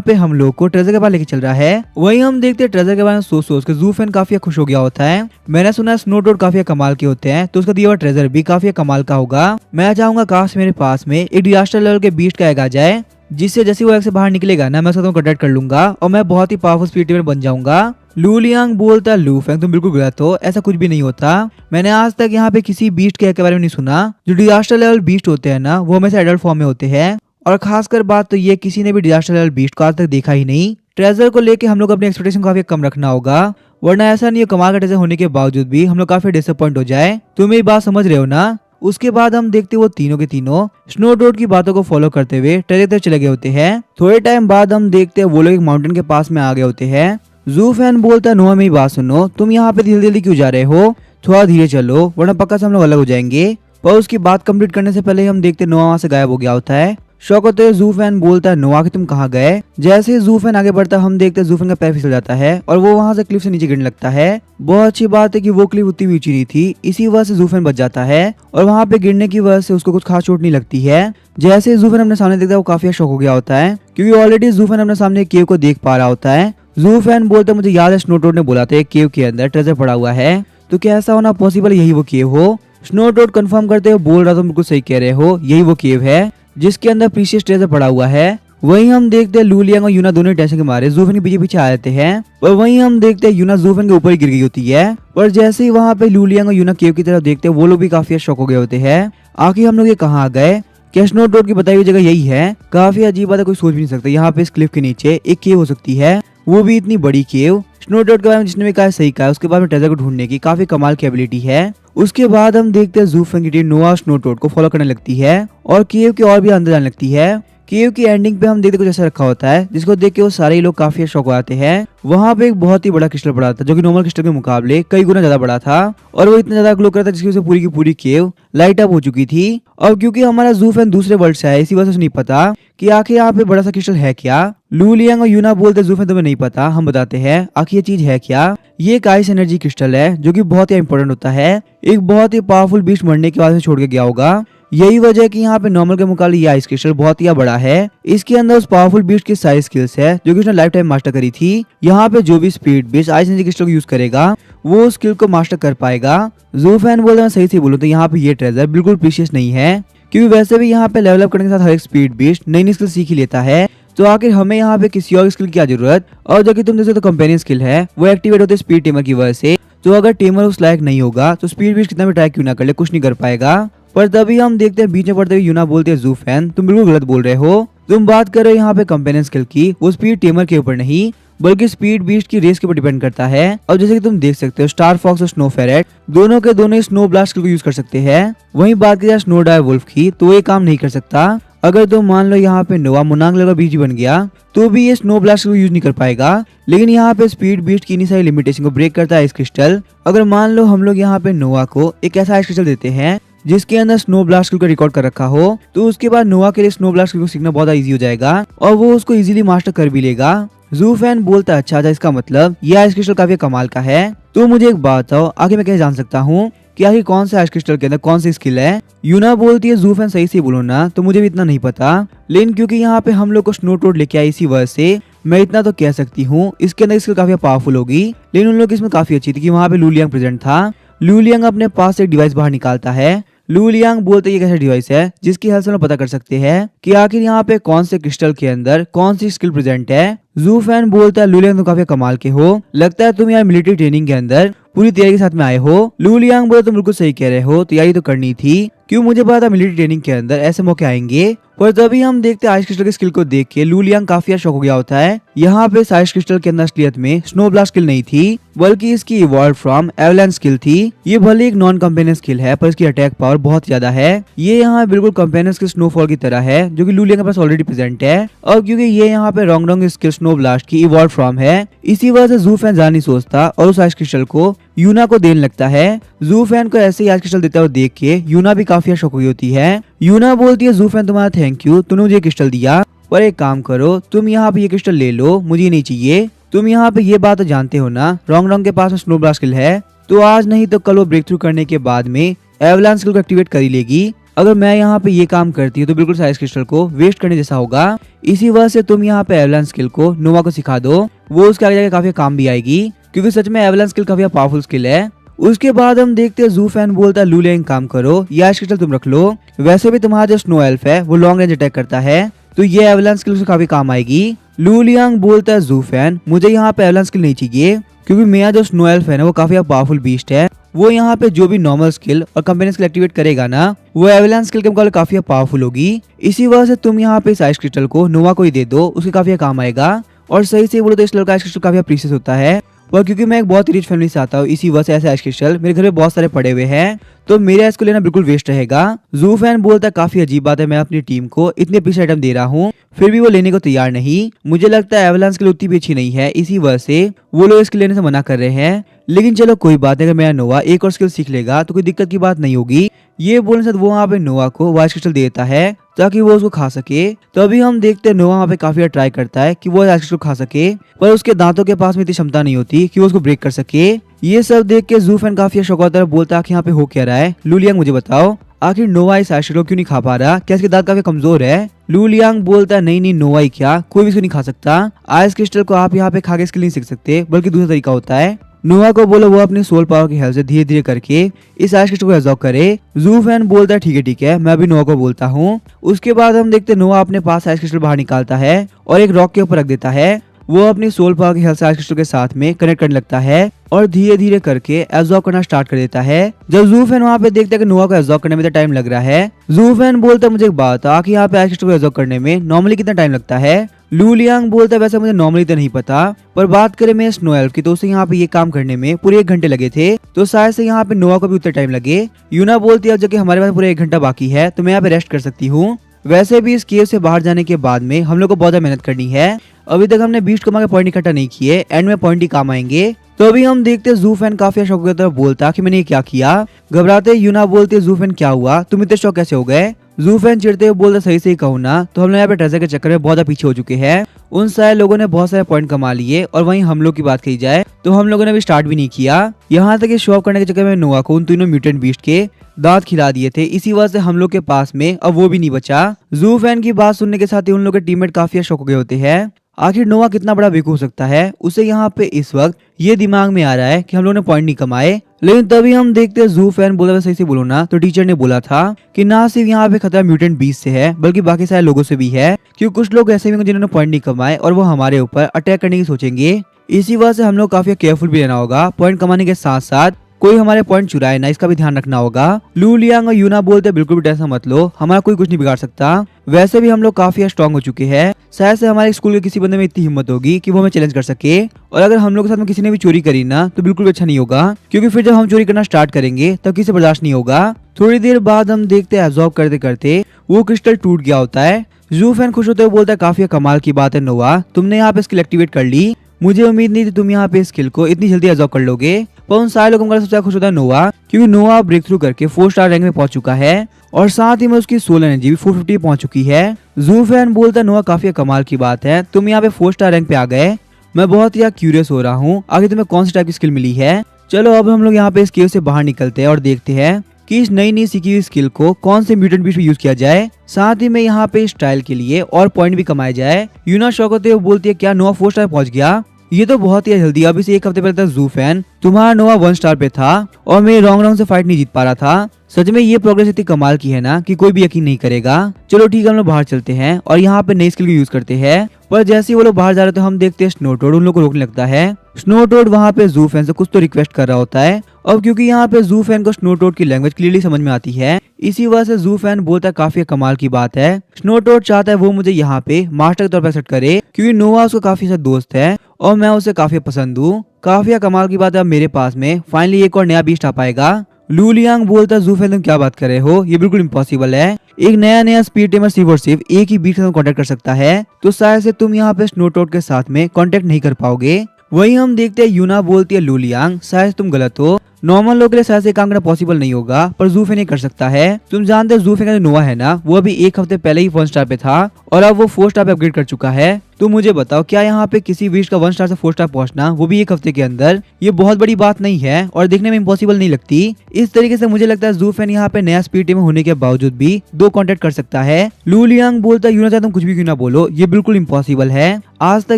पे हम लोग को ट्रेजर के पास लेके चल रहा है। वहीं हम देखते हैं ट्रेजर के बारे में सोच सोच के ज़ू फैन काफी खुश हो गया होता है। मैंने सुना है स्नो टोड काफी कमाल के होते हैं, तो उसका दिया हुआ ट्रेजर भी काफी कमाल का होगा। मैं चाहूंगा काश मेरे पास में एक डिजास्टर लेवल के बीस्ट का एग आ जाए, जिससे जैसे वो एग से बाहर निकलेगा ना, मैं उसका कंटेक्ट कर लूंगा और मैं बहुत ही पावरफुल स्पीड टीमर बन जाऊंगा। लू लियांग बोलता लू फैंग तुम बिल्कुल गलत हो, ऐसा कुछ भी नहीं होता। मैंने आज तक यहाँ पे किसी बीस्ट के बारे में नहीं सुना। जो डिजास्टर लेवल बीस्ट होते हैं ना, वो हमेशा एडल्ट फॉर्म में होते हैं, और खासकर बात तो ये किसी ने भी डिजास्टर लेवल बीस्ट को आज तक देखा ही नहीं। ट्रेजर को लेके हम लोग अपनी एक्सपेक्टेशन काफी कम रखना होगा, वरना ऐसा नहीं है कमाल का ट्रेजर होने के बावजूद भी हम लोग काफी डिसअपॉइंट हो जाए। तुम मेरी बात समझ रहे हो ना। उसके बाद हम देखते वो तीनों के तीनों स्नो टोड की बातों को फॉलो करते हुए ट्रेजर तक चले गए होते हैं। थोड़े टाइम बाद हम देखते वो लोग एक माउंटेन के पास में आ गए होते हैं। ज़ू फैन बोलता नोआ मेरी बात सुनो, तुम यहाँ पे जल्दी जल्दी क्यों जा रहे हो, थोड़ा धीरे चलो वरना पक्का से हम लोग अलग हो जाएंगे। पर उसकी बात कंप्लीट करने से पहले हम देखते नोआ वहाँ से गायब हो गया होता है। शौक होते हुए ज़ू फैन बोलता है नोआ कि तुम कहाँ गए। जैसे ही ज़ू फैन आगे बढ़ता हम देखते ज़ू फैन का पैर फिसल जाता है और वो वहाँ से क्लिफ से नीचे गिरने लगता है। बहुत अच्छी बात है कि वो क्लिफ उतनी भी ऊंची नहीं थी, इसी वजह से ज़ू फैन बच जाता है और वहाँ पे गिरने की वजह से उसको कुछ खास चोट नहीं लगती है। जैसे ज़ू फैन अपने सामने देखता है वो काफी शौक हो गया होता है, क्योंकि ऑलरेडी ज़ू फैन अपने सामने केव को देख पा रहा होता है। ज़ू फैन बोलता मुझे याद है स्नो टोड ने बोला था केव के अंदर ट्रेजर पड़ा हुआ है, तो क्या ऐसा होना पॉसिबल यही वो केव हो। स्नो टोड कंफर्म करते हुए बोल रहा था बिल्कुल सही कह रहे हो, यही वो केव है जिसके अंदर प्रीशियस ट्रेजर पड़ा हुआ है। वहीं हम देखते हैं लू लियांग और यूना दोनों टेंशन के मारे ज़ू फैन के पीछे पीछे आ जाते हैं, और वहीं हम देखते हैं यूना ज़ू फैन के ऊपर ही गिर गई होती है। पर जैसे ही वहाँ पे लू लियांग और यूना केव की तरफ देखते हैं वो लोग भी काफी शौक हो गए होते हैं। आखिर हम लोग ये कहाँ आ गए, क्या स्नो टोड की बताई हुई जगह यही है। काफी अजीब बात है, कोई सोच भी नहीं सकता यहाँ पे इस क्लिफ के नीचे एक केव हो सकती है, वो भी इतनी बड़ी केव। स्नो टोड के बारे में जिसने भी कहा सही कहा, उसके बाद में ट्रेजर को ढूंढने की काफी कमाल की एबिलिटी है। उसके बाद हम देखते हैं ज़ू फैन की टीम नोआ स्नो टोड को फॉलो करने लगती है और केव के और भी अंदर जाने लगती है। केव की एंडिंग पे हम देखते कुछ ऐसा रखा होता है जिसको देख के वो सारे लोग काफी शौक आते हैं। वहाँ पे एक बहुत ही बड़ा क्रिस्टल पड़ा था जो कि नॉर्मल क्रिस्टल के मुकाबले कई गुना ज्यादा बड़ा था, और वो इतना ज्यादा ग्लो कर रहा था जिसकी वजह से पूरी की पूरी केव लाइट अप हो चुकी थी। और क्योंकि हमारा ज़ू फैन दूसरे वर्ल्ड से है, इसी वजह से नहीं पता कि आखिर यहाँ पे बड़ा सा क्रिस्टल है क्या। लू लियांग और यूना बोलते ज़ू फैन तुम्हें नहीं पता, हम बताते हैं आखिर ये चीज है क्या। ये एक आइस एनर्जी क्रिस्टल है जो कि बहुत ही इंपॉर्टेंट होता है। एक बहुत ही पावरफुल बीस्ट मरने के बाद से छोड़ के गया होगा, यही वजह है कि यहाँ पे नॉर्मल के मुकाबले ये आइस क्रिस्टल बहुत ही बड़ा है। इसके अंदर उस पावरफुल बीस्ट की सारी स्किल्स है जो कि उसने लाइफ टाइम मास्टर करी थी। यहाँ पे जो भी speed beast ice energy crystal को यूज करेगा वो उस स्किल को मास्टर कर पाएगा। ज़ू फैन बोलते मैं सही से बोलूं तो यहाँ पे ये ट्रेजर बिल्कुल प्रीशियस नहीं है, क्योंकि वैसे भी यहाँ पे लेवल अप करने के साथ हर एक स्पीड बीस्ट नई नई स्किल सीख ही लेता है, तो आखिर हमें यहाँ पे किसी और स्किल की क्या जरूरत। और जो कि तुम जैसे तो कंपेनियन स्किल है वो एक्टिवेट होते स्पीड टेमर की वजह से, तो अगर टेमर उस लायक नहीं होगा तो स्पीड बीस्ट कितना भी ट्राई क्यों ना कर ले कुछ नहीं कर पाएगा। पर तभी हम देखते हैं बीच में पड़ते हुए यूना बोलते हैं ज़ू फैन तुम बिल्कुल गलत बोल रहे हो, तुम बात कर रहे हो यहाँ पे कंपेनियन स्किल की, वो स्पीड टेमर के ऊपर नहीं बल्कि स्पीड बीस्ट की रेस के ऊपर डिपेंड करता है। और जैसे कि तुम देख सकते हो स्टार फॉक्स और स्नो फेरेट दोनों के दोनों स्नो ब्लास्ट स्किल को यूज कर सकते हैं। वहीं बात की जाए स्नो डाई वुल्फ की तो ये काम नहीं कर सकता। अगर तुम मान लो यहाँ पे नोआ मुनांग लेवल बीजी बन गया तो भी ये स्नो ब्लास्ट को यूज नहीं कर पाएगा, लेकिन यहाँ पे स्पीड बीस्ट की इन्हीं सारी लिमिटेशन को ब्रेक करता है इस क्रिस्टल। अगर मान लो हम लोग यहाँ पे नोआ को एक ऐसा आइस क्रिस्टल देते हैं जिसके अंदर स्नो ब्लास्ट को रिकॉर्ड कर रखा हो, तो उसके बाद नोआ के लिए स्नो ब्लास्ट को सीखना बहुत इजी हो जाएगा और वो उसको इजीली मास्टर कर भी लेगा। ज़ू फैन बोलता अच्छा इसका मतलब ये आइस क्रिस्टल काफी कमाल का है। तो मुझे एक बात बताओ आगे मैं कैसे जान सकता हूँ कि आखिर कौन से आइस क्रिस्टल के अंदर कौन सी स्किल है। यूना बोलती है ज़ू फैन सही से बोलो ना, तो मुझे भी इतना नहीं पता, लेकिन क्योंकि यहाँ पे हम लोग को स्नो टोड लेके आई इसी वजह से मैं इतना तो कह सकती हूँ इसके अंदर स्किल काफी पावरफुल होगी। लेकिन उन लोग की इसमें काफी अच्छी थी कि वहाँ पे लू लियांग प्रेजेंट था। लू लियांग अपने पास एक डिवाइस बाहर निकालता है। लू लियांग बोलते ये कैसा डिवाइस है जिसकी हेल्प से हम पता कर सकते हैं कि आखिर यहाँ पे कौन से क्रिस्टल के अंदर कौन सी स्किल प्रेजेंट है। ज़ू फैन बोलता है लू लियांग तुम काफी कमाल के हो, लगता है तुम यार मिलिट्री ट्रेनिंग के अंदर पूरी तैयारी के साथ में आए हो। लू लियांग बोले तुम बिल्कुल सही कह रहे हो, तैयारी तो करनी थी, क्यों मुझे पता था मिलिट्री ट्रेनिंग के अंदर ऐसे मौके आएंगे। पर तभी हम देखते हैं आइस क्रिस्टल की स्किल को देख के लू लियांग काफी शौक हो गया होता है। यहाँ पे आइस क्रिस्टल के अंदर असलियत में स्नो ब्लास्ट स्किल नहीं थी बल्कि इसकी इवॉल्व फ्रॉम एवलांच स्किल थी। ये भले एक नॉन कंपेनियन स्किल है पर इसकी अटैक पावर बहुत ज्यादा है। ये यहाँ बिल्कुल कंपेनियन स्किल स्नोफॉल की तरह है जो कि लू लियांग के पास ऑलरेडी प्रेजेंट है, और क्योंकि ये यहाँ पे रॉन्ग स्किल स्नो ब्लास्ट की इवॉल्व फ्रॉम है इसी वजह से ज़ू फैन जान नहीं सोचता और उस आइस क्रिस्टल को यूना को देने लगता है। ज़ू फैन को ऐसे ही आइस क्रिस्टल देता हुआ देख के यूना भी काफी शौक हुई होती है। यूना बोलती है ज़ू फैन तुम्हारा थैंक यू, तूने मुझे क्रिस्टल दिया पर एक काम करो, तुम यहाँ पे ये क्रिस्टल ले लो, मुझे नहीं चाहिए। तुम यहाँ पे ये बात तो जानते हो ना, रॉन्ग के पास में स्नो ब्लास्ट स्किल है, तो आज नहीं तो कल वो ब्रेक थ्रू करने के बाद में एवलांच स्किल को एक्टिवेट कर ही लेगी। अगर मैं यहाँ पे ये काम करती हूँ तो बिल्कुल साइज क्रिस्टल को वेस्ट करने जैसा होगा। इसी वजह से तुम यहाँ पे एवलांच स्किल को नोवा को सिखा दो, वो उसके आगे जाके काफी काम भी आएगी, क्योंकि सच में एवलांच स्किल काफी पावरफुल स्किल है। उसके बाद हम देखते हैं जू फैन बोलता है लू लियांग काम करो, ये आइस क्रिस्टल तुम रख लो, वैसे भी तुम्हारा जो स्नो एल्फ है वो लॉन्ग रेंज अटैक करता है, तो ये एवलांच स्किल से काफी काम आएगी। लू लियांग बोलता है जू फैन मुझे यहाँ पे एवलांच स्किल नहीं चाहिए, क्योंकि मेरा जो स्नो एल्फ है ना वो काफी पावरफुल बीस्ट है, वो यहाँ पे जो भी नॉर्मल स्किल और कंपेनियन स्किल एक्टिवेट करेगा ना वो एवलांच स्किल के मुकाबले काफी पावरफुल होगी। इसी वजह से तुम यहाँ पे इस आइस क्रिस्टल को नोवा को ही दे दो, उसके काफी काम आएगा। और सही से बोलो तो इस लड़का आइस क्रिस्टल काफी प्रीशियस होता है, और क्योंकि मैं एक बहुत ही रिच फैमिली से आता हूँ, इसी वजह से ऐसे आइस क्रिस्टल मेरे घर में बहुत सारे पड़े हुए हैं, तो मेरे इसको लेना बिल्कुल वेस्ट रहेगा। जू फैन बोलता है काफी अजीब बात है, मैं अपनी टीम को इतने पीस आइटम दे रहा हूँ फिर भी वो लेने को तैयार नहीं। मुझे लगता है एवलांच के लिए उतनी भी अच्छी नहीं है, इसी वजह से वो लोग इसके लेने से मना कर रहे हैं। लेकिन चलो कोई बात नहीं, अगर मेरा नोवा एक और स्किल सीख लेगा तो कोई दिक्कत की बात नहीं होगी। ये बोलने से वो वहाँ पे नोवा को वाइस क्रिस्टल देता है ताकि वो उसको खा सके। तो अभी हम देखते हैं नोवा वहाँ पे काफी ट्राई करता है कि वो वाइस क्रिस्टल खा सके, पर उसके दांतों के पास में इतनी क्षमता नहीं होती कि वो उसको ब्रेक कर सके। ये सब देख के जू फैन काफी शौक होता है, बोलता है कि यहाँ पे हो क्या रहा है। लू लियांग मुझे बताओ आखिर नोवा इस आइस क्रिस्टल को क्यों नहीं खा पा रहा, क्या इसके दांत काफी कमजोर है। लू लियांग बोलता है नहीं नोवा ही क्या, कोई भी इसको नहीं खा सकता, आइस क्रिस्टल को आप यहाँ पे खा के स्किल नहीं सीख सकते, बल्कि दूसरा तरीका होता है। नोवा को बोलो वो अपनी सोल पावर की हेल्प से धीरे धीरे करके इस आइस क्रिस्टल को एब्जॉर्ब करे। जू फैन बोलता है ठीक है, मैं अभी नोवा को बोलता हूँ। उसके बाद हम देखते हैं नोवा अपने पास आइस क्रिस्टल बाहर निकालता है और एक रॉक के ऊपर रख देता है। वो अपनी सोल पावर की हेल्प से आइस क्रिस्टल के साथ में कनेक्ट करने लगता है और धीरे धीरे करके एब्जॉर्ब करना स्टार्ट कर देता है। जब जू फैन वहाँ पे देखता है कि नोवा को एब्जॉर्ब करने में तो टाइम लग रहा है, जू फैन बोलता है मुझे एक बात, आखिर यहाँ पे आइस क्रिस्टल को एब्जॉर्ब करने में नॉर्मली कितना टाइम लगता है। लू लियांग बोलता है वैसे मुझे नॉर्मली तो नहीं पता, पर बात करें मैं स्नो एल्फ की तो उसे यहाँ पे ये काम करने में पूरे 1 घंटे लगे थे, तो शायद से यहाँ पे नोवा को भी उतना टाइम लगे। यूना बोलती है अब जबकि हमारे पास पूरा 1 घंटा बाकी है तो मैं यहाँ पे रेस्ट कर सकती हूँ। वैसे भी इस केव से बाहर जाने के बाद में हम लोग को बहुत मेहनत करनी है, अभी तक हमने बीस्ट कमा के पॉइंट इकट्ठा नहीं किए, एंड में पॉइंट ही काम आएंगे। तो अभी हम देखते हैं जू फैन काफी शौक की तरफ बोलता कि मैंने ये क्या किया। घबराते यूना बोलती है जू फैन क्या हुआ, तुम इतने शौक कैसे हो गए। जू फैन चिढ़ते हुए बोलते सही से ही कहूँ ना तो हम लोग यहाँ पे ट्रेजर के चक्कर में बहुत पीछे हो चुके हैं, उन सारे लोगों ने बहुत सारे पॉइंट कमा लिए, और वहीं हम लोग की बात कही जाए तो हम लोगों ने भी स्टार्ट भी नहीं किया। यहाँ तक शो ऑफ करने के चक्कर में नोवा को उन तीनों म्यूटेंट बीस्ट के दांत खिला दिए थे, इसी वजह से हम लोग के पास में अब वो भी नहीं बचा। जू फैन की बात सुनने के साथ ही उन लोग के टीममेट काफी शौक हो गए होते हैं, आखिर नोवा कितना बड़ा बेवकूफ हो सकता है। उसे यहाँ पे इस वक्त ये दिमाग में आ रहा है कि हम लोगों ने पॉइंट नहीं कमाए। लेकिन तभी हम देखते हैं जू फैन बोला सही से बोलो ना तो टीचर ने बोला था कि ना सिर्फ यहाँ पे खतरा म्यूटेंट बीस्ट से है बल्कि बाकी सारे लोगों से भी है, क्योंकि कुछ लोग ऐसे भी होंगे जिन्होंने पॉइंट नहीं कमाए और वो हमारे ऊपर अटैक करने की सोचेंगे। इसी वजह से हम लोग काफी केयरफुल भी रहना होगा, पॉइंट कमाने के साथ साथ कोई हमारे पॉइंट चुराए ना, इसका भी ध्यान रखना होगा। लू लियांग और यूना बोलते बिल्कुल भी टेंशन मत लो, हमारा कोई कुछ नहीं बिगाड़ सकता, वैसे भी हम लोग काफी स्ट्रॉन्ग हो चुके हैं, शायद से हमारे स्कूल के किसी बंदे में इतनी हिम्मत होगी कि वो हमें चैलेंज कर सके। और अगर हम लोग के साथ में किसी ने भी चोरी करी ना तो बिल्कुल भी अच्छा नहीं होगा, क्योंकि फिर जब हम चोरी करना स्टार्ट करेंगे तब किसी बर्दाश्त नहीं होगा। थोड़ी देर बाद हम देखते हैं एब्जॉर्ब करते करते वो क्रिस्टल टूट गया होता है। जू फैन खुश होते हुए बोलता है काफी कमाल की बात है नोवा, तुमने यहाँ पे स्किल एक्टिवेट कर ली, मुझे उम्मीद नहीं थी तुम यहाँ पे स्किल को इतनी जल्दी एब्जॉर्ब कर लोगे। पर उन सारे लोगों का सबसे खुश होता है नोवा, क्योंकि नोवा ब्रेक थ्रू करके 4 स्टार रैंक में पहुंच चुका है और साथ ही में उसकी सोल एनर्जी भी 450 पहुंच चुकी है। जू फैन बोलता है नोवा काफी कमाल की बात है, तुम यहाँ पे 4 स्टार रैंक पे आ गए, मैं बहुत ही क्यूरियस हो रहा हूँ आगे तुम्हें कौन सी टाइप की स्किल मिली है। चलो अब हम लोग यहाँ पे इस केव से बाहर निकलते हैं और देखते हैं कि इस नई सीखी हुई स्किल को कौन से म्यूटेंट बीस्ट में यूज किया जाए, साथ ही में यहाँ पे इस ट्रायल के लिए और पॉइंट भी कमाए जाए। यूना शौक होते हुए बोलती है क्या नोवा 4 स्टार पहुंच गया, ये तो बहुत ही जल्दी, अभी से 1 हफ्ते पहले तक जू फैन तुम्हारा नोवा 1 स्टार पे था और मैं रॉन्ग से फाइट नहीं जीत पा रहा था। सच में ये प्रोग्रेस इतनी कमाल की है ना कि कोई भी यकीन नहीं करेगा। चलो ठीक है, हम लोग बाहर चलते हैं और यहाँ पे नई स्किल को यूज करते हैं। पर जैसे ही वो लोग बाहर जा रहे थे हम देखते हैं स्नो टोड उन लोग को रोकने लगता है। स्नो टोड वहाँ पे जू फैन से कुछ तो रिक्वेस्ट कर रहा होता है, अब क्योंकि यहाँ पे जू फैन को स्नो टोड की लैंग्वेज क्लियरली समझ में आती है, इसी वजह से जू फैन बोलता है काफी कमाल की बात है। स्नो टोड चाहता है वो मुझे यहाँ पे मास्टर के तौर पर एक्सेप्ट करे, क्योंकि नोवा उसका काफी अच्छा दोस्त है और मैं उसे काफी पसंद हूँ। काफी कमाल की बात है, अब मेरे पास में फाइनली एक और नया बीस्ट आ पाएगा। लू लियांग बोलता है जू फैन तुम क्या बात कर रहे हो, ये बिल्कुल इम्पॉसिबल है, एक नया स्पीड टेमर सिर्फ और सिर्फ एक ही बीट के साथ कांटेक्ट कर सकता है, तो शायद से तुम यहाँ पे स्नो टोड के साथ में कांटेक्ट नहीं कर पाओगे। वहीं हम देखते हैं यूना बोलती है लू लियांग शायद तुम गलत हो, नॉर्मल लोग के लिए शायद से काम करना पॉसिबल नहीं होगा, पर जूफेन ये कर सकता है। तुम जानते हो जूफेन का जो नोआ है ना, वो अभी एक हफ्ते पहले ही 1 स्टार पे था और अब वो 4 स्टार पे अपग्रेड कर चुका है। तो मुझे बताओ, क्या यहाँ पे किसी बीस्ट का 1 स्टार से 4 स्टार पहुंचना, वो भी एक हफ्ते के अंदर, ये बहुत बड़ी बात नहीं है और देखने में इम्पॉसिबल नहीं लगती। इस तरीके से मुझे लगता है जूफेन यहाँ पे नया स्पीड टीम होने के बावजूद भी 2 कॉन्टेक्ट कर सकता है। लू लियांग बोलता है, यूं चाहे तुम कुछ भी क्यों ना बोलो, ये बिल्कुल इम्पॉसिबल है। आज तक